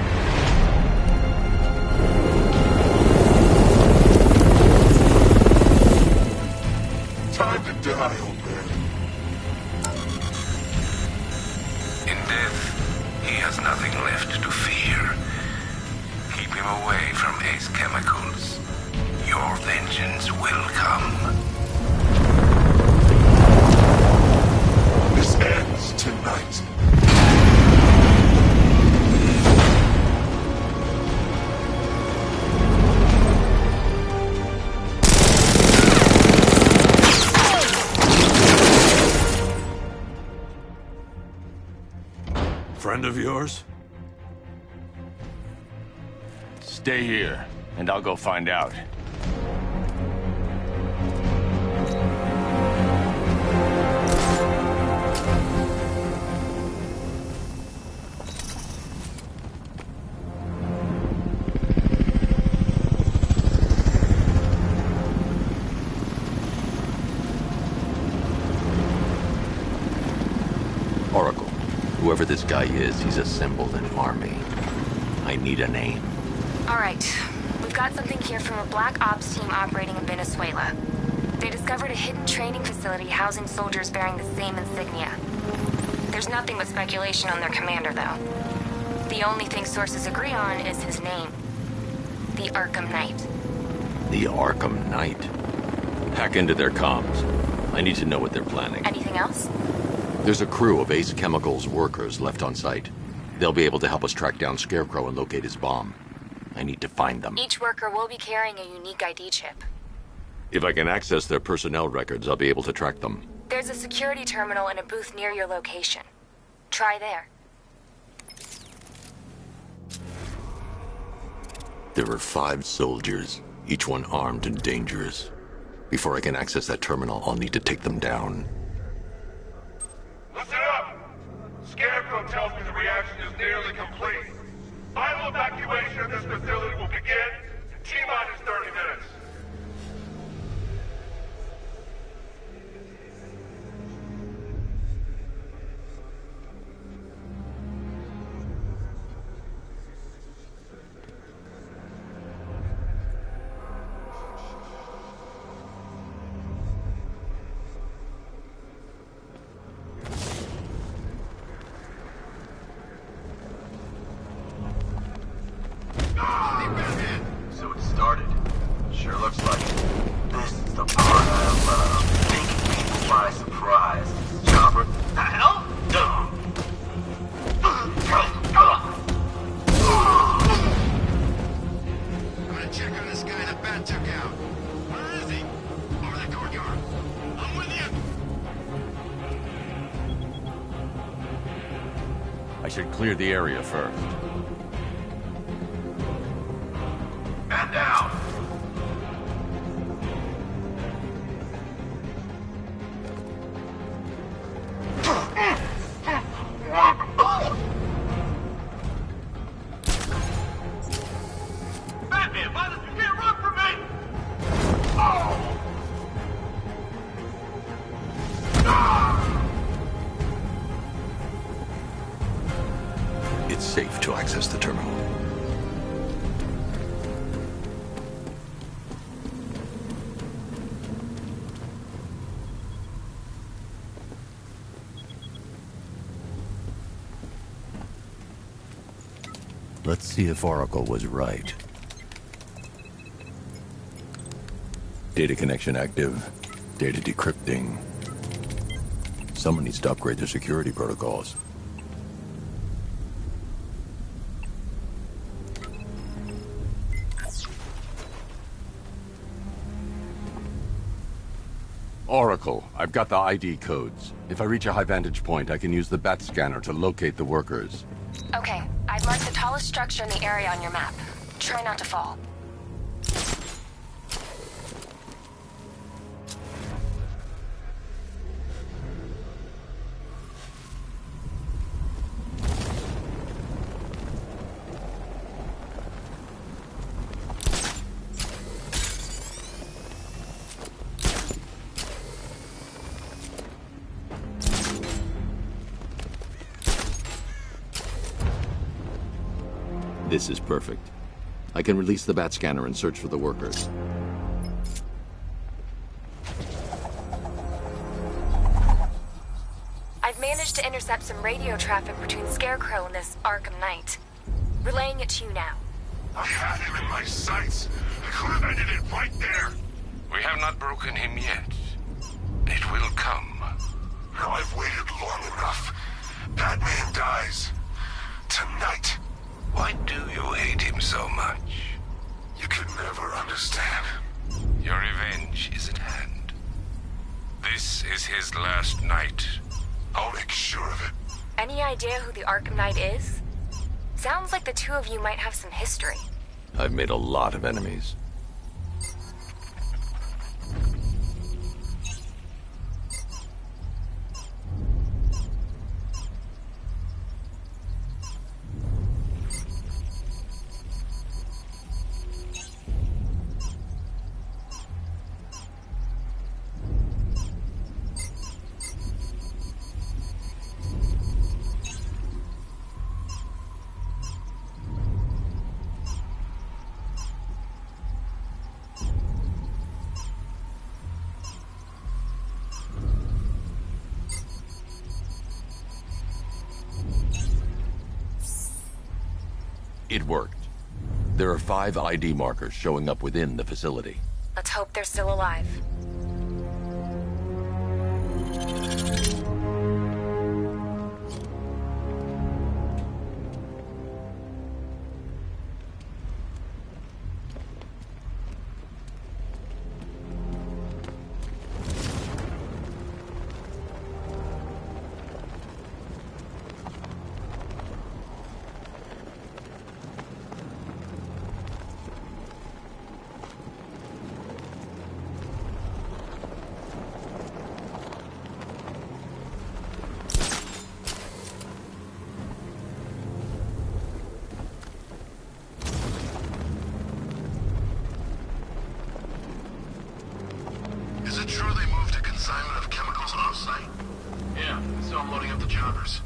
Time to die, old man. In death, he has nothing left to fear. Keep him away from Ace Chemicals. Your vengeance will come. This ends tonight. Friend of yours? Stay here, and I'll go find out. Oracle, whoever this guy is, he's assembled an army. I need a name. All right. We've got something here from a Black Ops team operating in Venezuela. They discovered a hidden training facility housing soldiers bearing the same insignia. There's nothing but speculation on their commander, though. The only thing sources agree on is his name. The Arkham Knight. The Arkham Knight? Hack into their comms. I need to know what they're planning. Anything else? There's a crew of Ace Chemicals workers left on site. They'll be able to help us track down Scarecrow and locate his bomb. I need to find them. Each worker will be carrying a unique ID chip. If I can access their personnel records, I'll be able to track them. There's a security terminal in a booth near your location. Try there. There are 5 soldiers, each one armed and dangerous. Before I can access that terminal, I'll need to take them down. Listen up! Scarecrow tells me the reaction is nearly complete. Final evacuation of this facility will begin in T-minus 30 minutes. So it started. Sure looks like it. This is the part I love. Taking people by surprise. Chopper. The hell? I'm gonna check on this guy the bat took out. Where is he? Over the courtyard. I'm with you. I should clear the area first. Man down. Batman, you can't run from me! Oh! It's safe to access the terminal. Let's see if Oracle was right. Data connection active. Data decrypting. Someone needs to upgrade their security protocols. Oracle, I've got the ID codes. If I reach a high vantage point, I can use the bat scanner to locate the workers. Okay, I've marked the tallest structure in the area on your map. Try not to fall. This is perfect. I can release the bat scanner and search for the workers. I've managed to intercept some radio traffic between Scarecrow and this Arkham Knight. Relaying it to you now. I had him in my sights. I could have ended it right there. We have not broken him yet. It will come. Now I've waited long enough. Batman dies. Tonight. Why do you hate him so much? You can never understand. Your revenge is at hand. This is his last night. I'll make sure of it. Any idea who the Arkham Knight is? Sounds like the two of you might have some history. I've made a lot of enemies. It worked. There are 5 ID markers showing up within the facility. Let's hope they're still alive. Is it true they moved a consignment of chemicals off-site? Yeah, so I'm loading up the jobbers.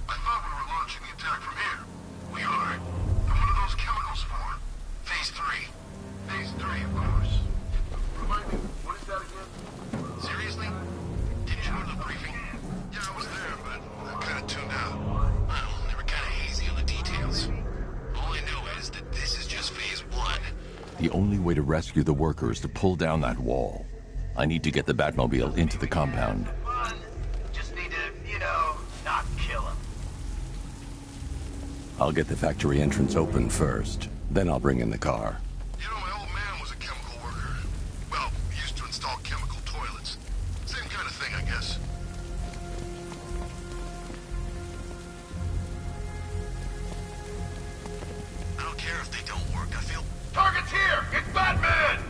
I thought we were launching the attack from here. We are. And what are those chemicals for? Phase 3. Phase 3, of course. Remind me, what is that again? Seriously? Didn't you go to the briefing? Yeah, I was there, but I kind of tuned out. Well, they were kind of hazy on the details. All I know is that this is just Phase 1. The only way to rescue the worker is to pull down that wall. I need to get the Batmobile into the compound. Just need to, not kill him. I'll get the factory entrance open first. Then I'll bring in the car. You know, my old man was a chemical worker. Well, he used to install chemical toilets. Same kind of thing, I guess. I don't care if they don't work. I feel... Target's here! It's Batman!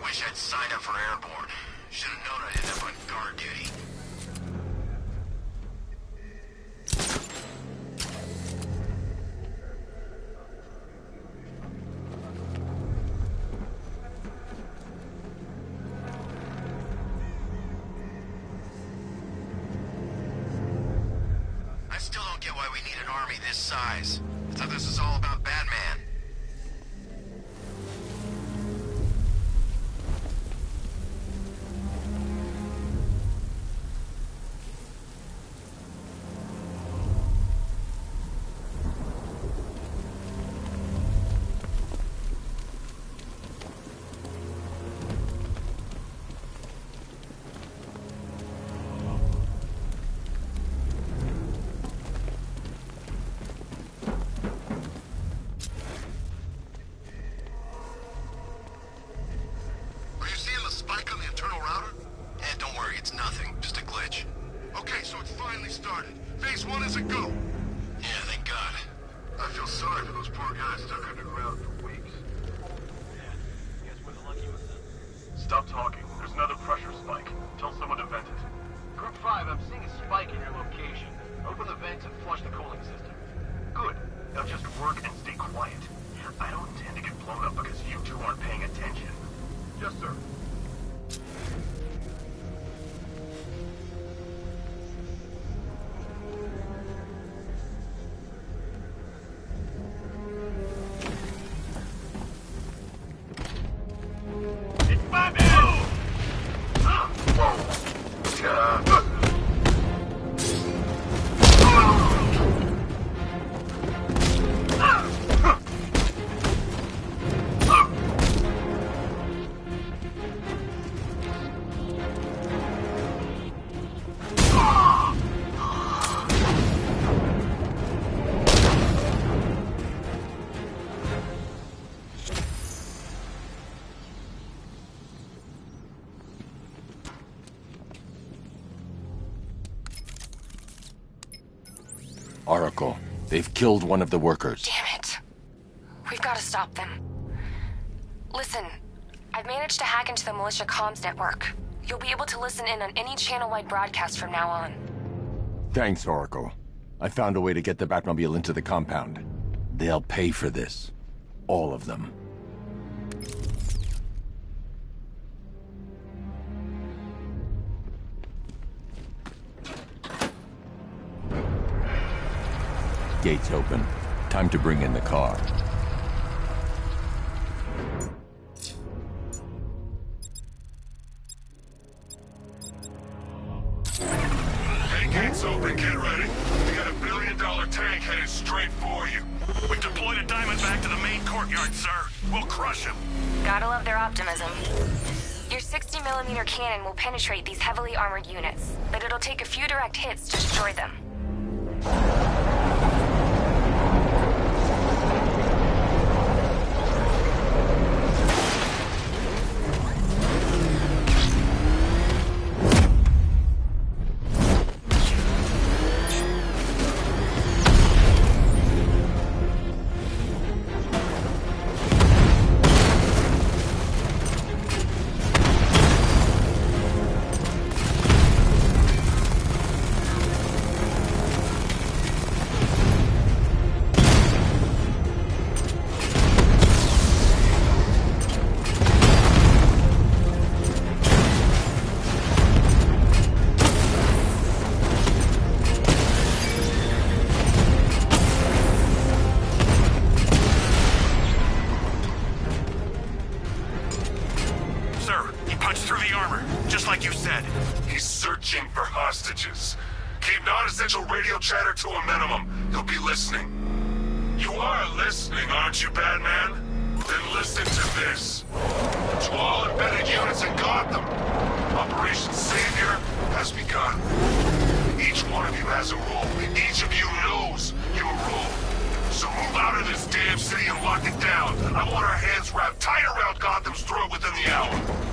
Wish I'd signed up for airborne. Should have known I'd end up on guard duty. I still don't get why we need an army this size. I thought this was all about Batman. finally started. Phase 1 is a go. Yeah, thank God. I feel sorry for those poor guys stuck underground for weeks. Guess we're the lucky ones then. Stop talking. There's another pressure spike. Tell someone to vent it. Group 5, I'm seeing a spike in your location. Open the vents and flush the cooling system. Good. Now just work and stay quiet. I don't intend to get blown up because you two aren't paying attention. Yes, sir. Oracle, they've killed one of the workers. Damn it. We've got to stop them. Listen, I've managed to hack into the militia comms network. You'll be able to listen in on any channel-wide broadcast from now on. Thanks, Oracle. I found a way to get the Batmobile into the compound. They'll pay for this. All of them. Gates open. Time to bring in the car. Hey, gates open, get ready. We got $1 billion tank headed straight for you. We've deployed a diamond back to the main courtyard, sir. We'll crush him. Gotta love their optimism. Your 60mm cannon will penetrate these heavily armored units, but it'll take a few direct hits to destroy them. Non-essential radio chatter to a minimum. He'll be listening. You are listening, aren't you, Batman? Then listen to this. To all embedded units in Gotham, Operation Savior has begun. Each one of you has a role. Each of you knows your role. So move out of this damn city and lock it down. I want our hands wrapped tight around Gotham's throat within the hour.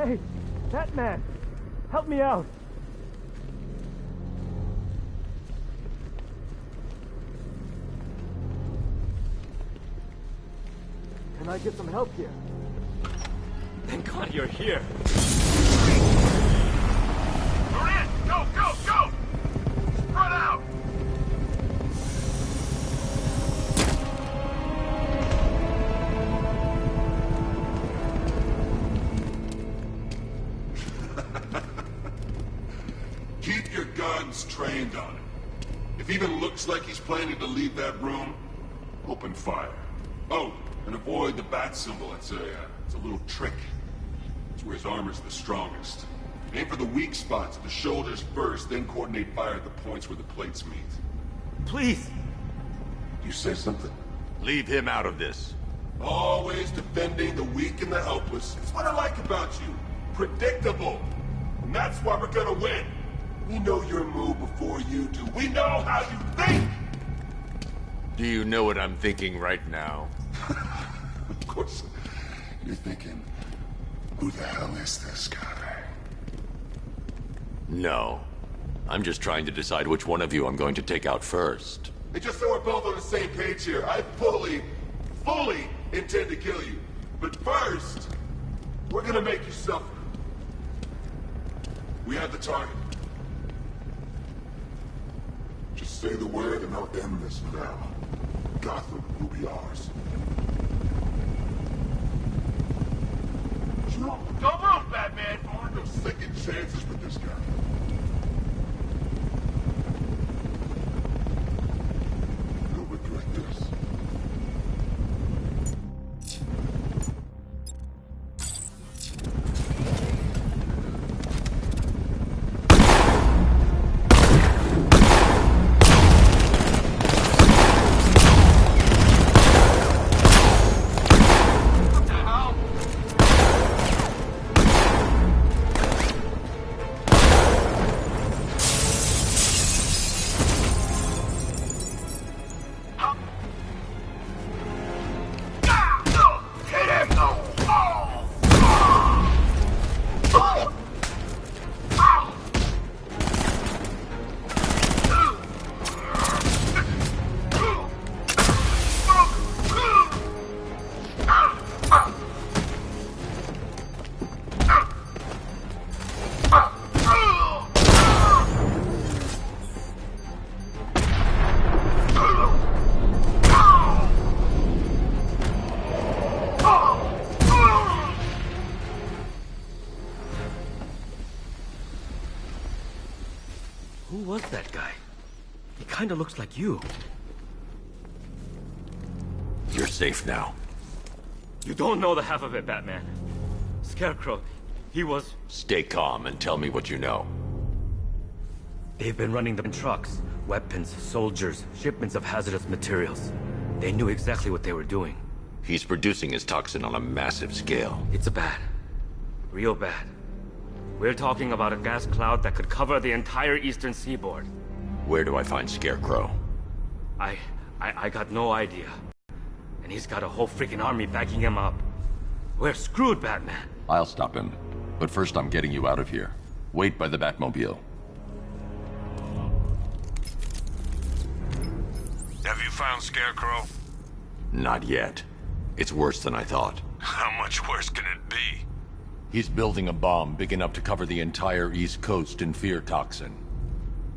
Hey, Batman! Help me out! Can I get some help here? Thank God you're here. We're in! Go, go, go! Spread out! Keep your guns trained on him. If even looks like he's planning to leave that room, open fire. Oh, and avoid the bat symbol. It's a little trick. It's where his armor's the strongest. Aim for the weak spots at the shoulders first, then coordinate fire at the points where the plates meet. Please! You say something? Leave him out of this. Always defending the weak and the helpless. It's what I like about you. Predictable. And that's why we're gonna win. We know your move before you do. We know how you think! Do you know what I'm thinking right now? Of course. You're thinking, who the hell is this guy? No. I'm just trying to decide which one of you I'm going to take out first. Hey, just so we're both on the same page here, I fully intend to kill you. But first, we're gonna make you suffer. We have the target. Just say the word and I'll end this now. Gotham will be ours. Don't move, Batman! There are no second chances with this guy. You'll regret this. Who was that guy? He kinda looks like you. You're safe now. You don't know the half of it, Batman. Scarecrow, he was... Stay calm and tell me what you know. They've been running them in trucks, weapons, soldiers, shipments of hazardous materials. They knew exactly what they were doing. He's producing his toxin on a massive scale. It's bad. Real bad. We're talking about a gas cloud that could cover the entire eastern seaboard. Where do I find Scarecrow? I got no idea. And he's got a whole freaking army backing him up. We're screwed, Batman. I'll stop him. But first I'm getting you out of here. Wait by the Batmobile. Have you found Scarecrow? Not yet. It's worse than I thought. How much worse can it be? He's building a bomb big enough to cover the entire East Coast in fear toxin.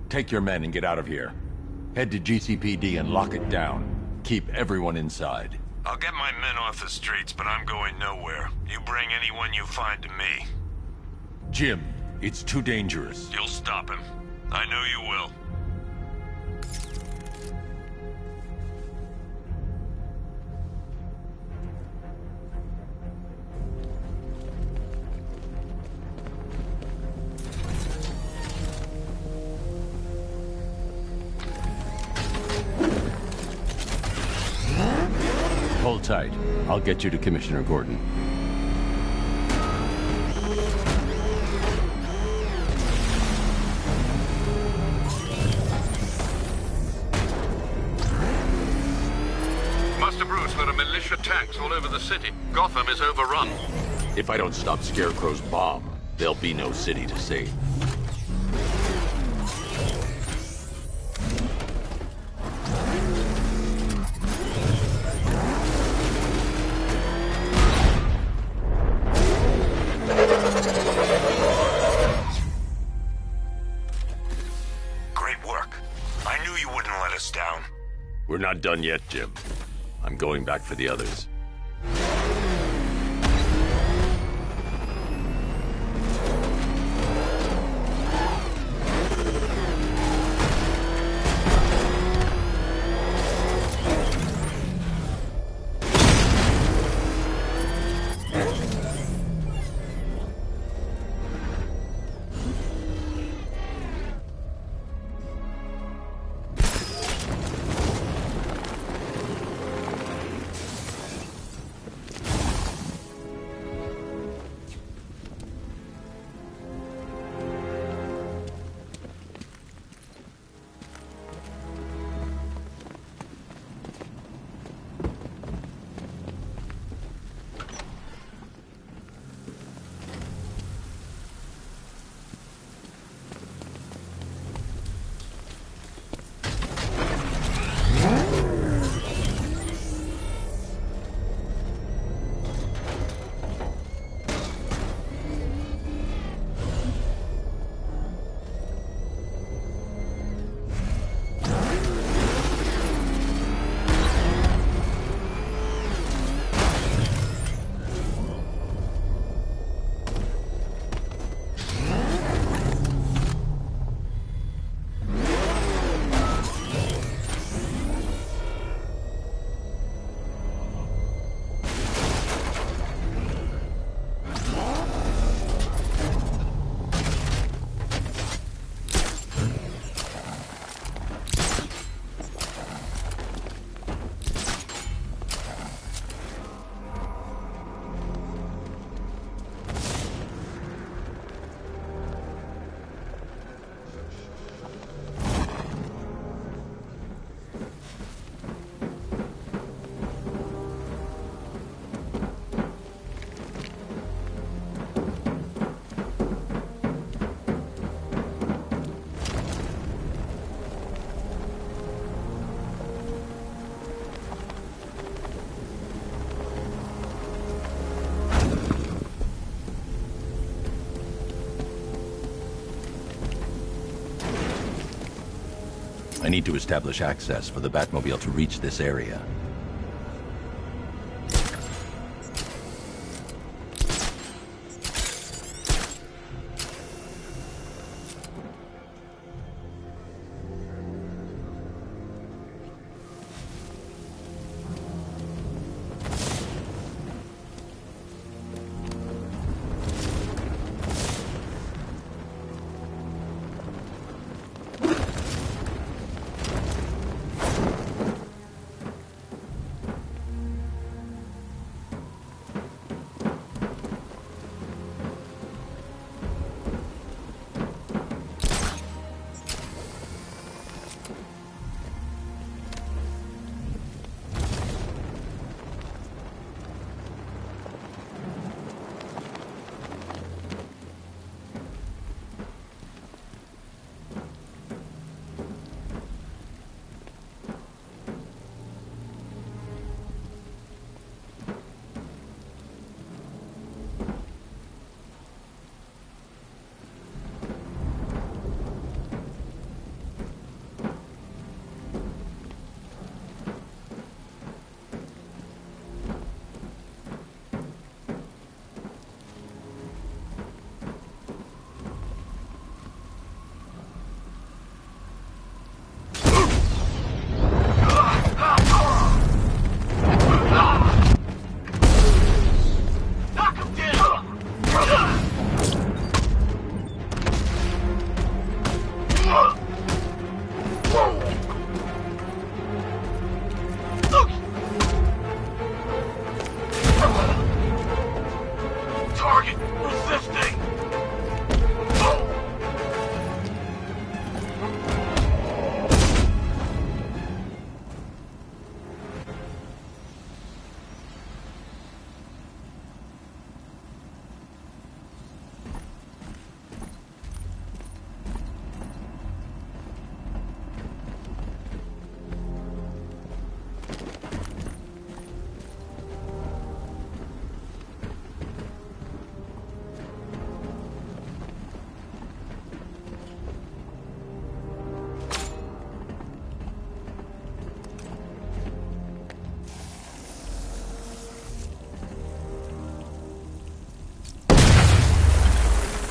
Take your men and get out of here. Head to GCPD and lock it down. Keep everyone inside. I'll get my men off the streets, but I'm going nowhere. You bring anyone you find to me. Jim, it's too dangerous. You'll stop him. I know you will. Hold tight. I'll get you to Commissioner Gordon. Master Bruce, there are militia tanks all over the city. Gotham is overrun. If I don't stop Scarecrow's bomb, there'll be no city to save. Great work. I knew you wouldn't let us down. We're not done yet, Jim. I'm going back for the others. I need to establish access for the Batmobile to reach this area.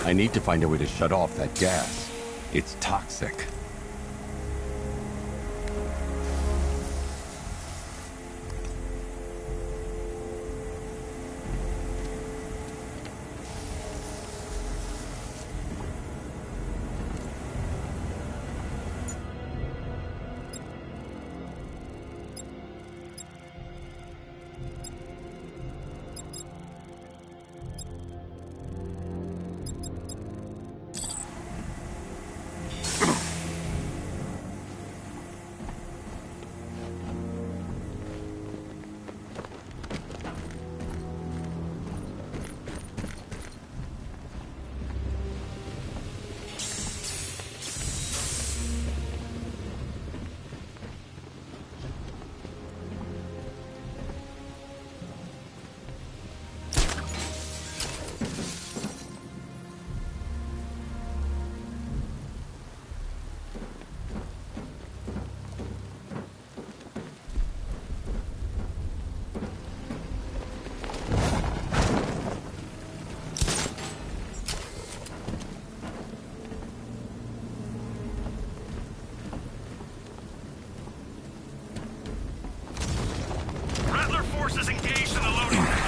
I need to find a way to shut off that gas. It's toxic. Forces engaged in the loading bay.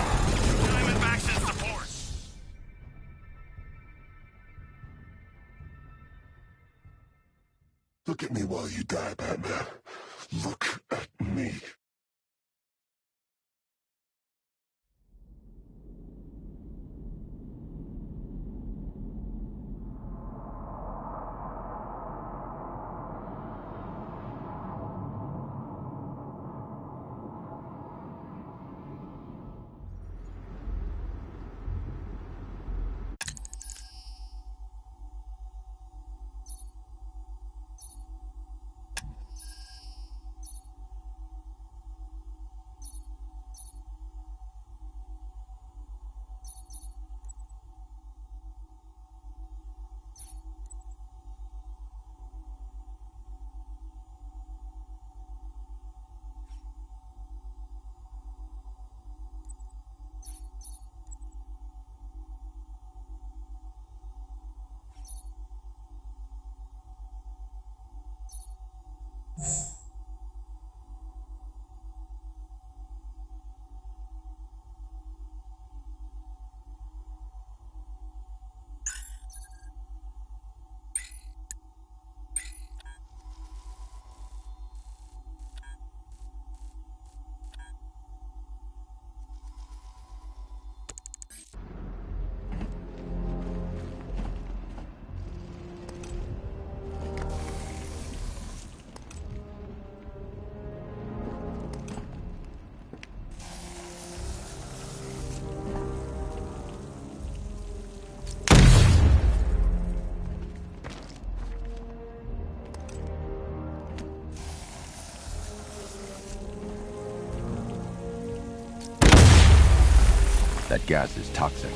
Diamondbacks in support. Look at me while you die, Batman. Look at me. That gas is toxic.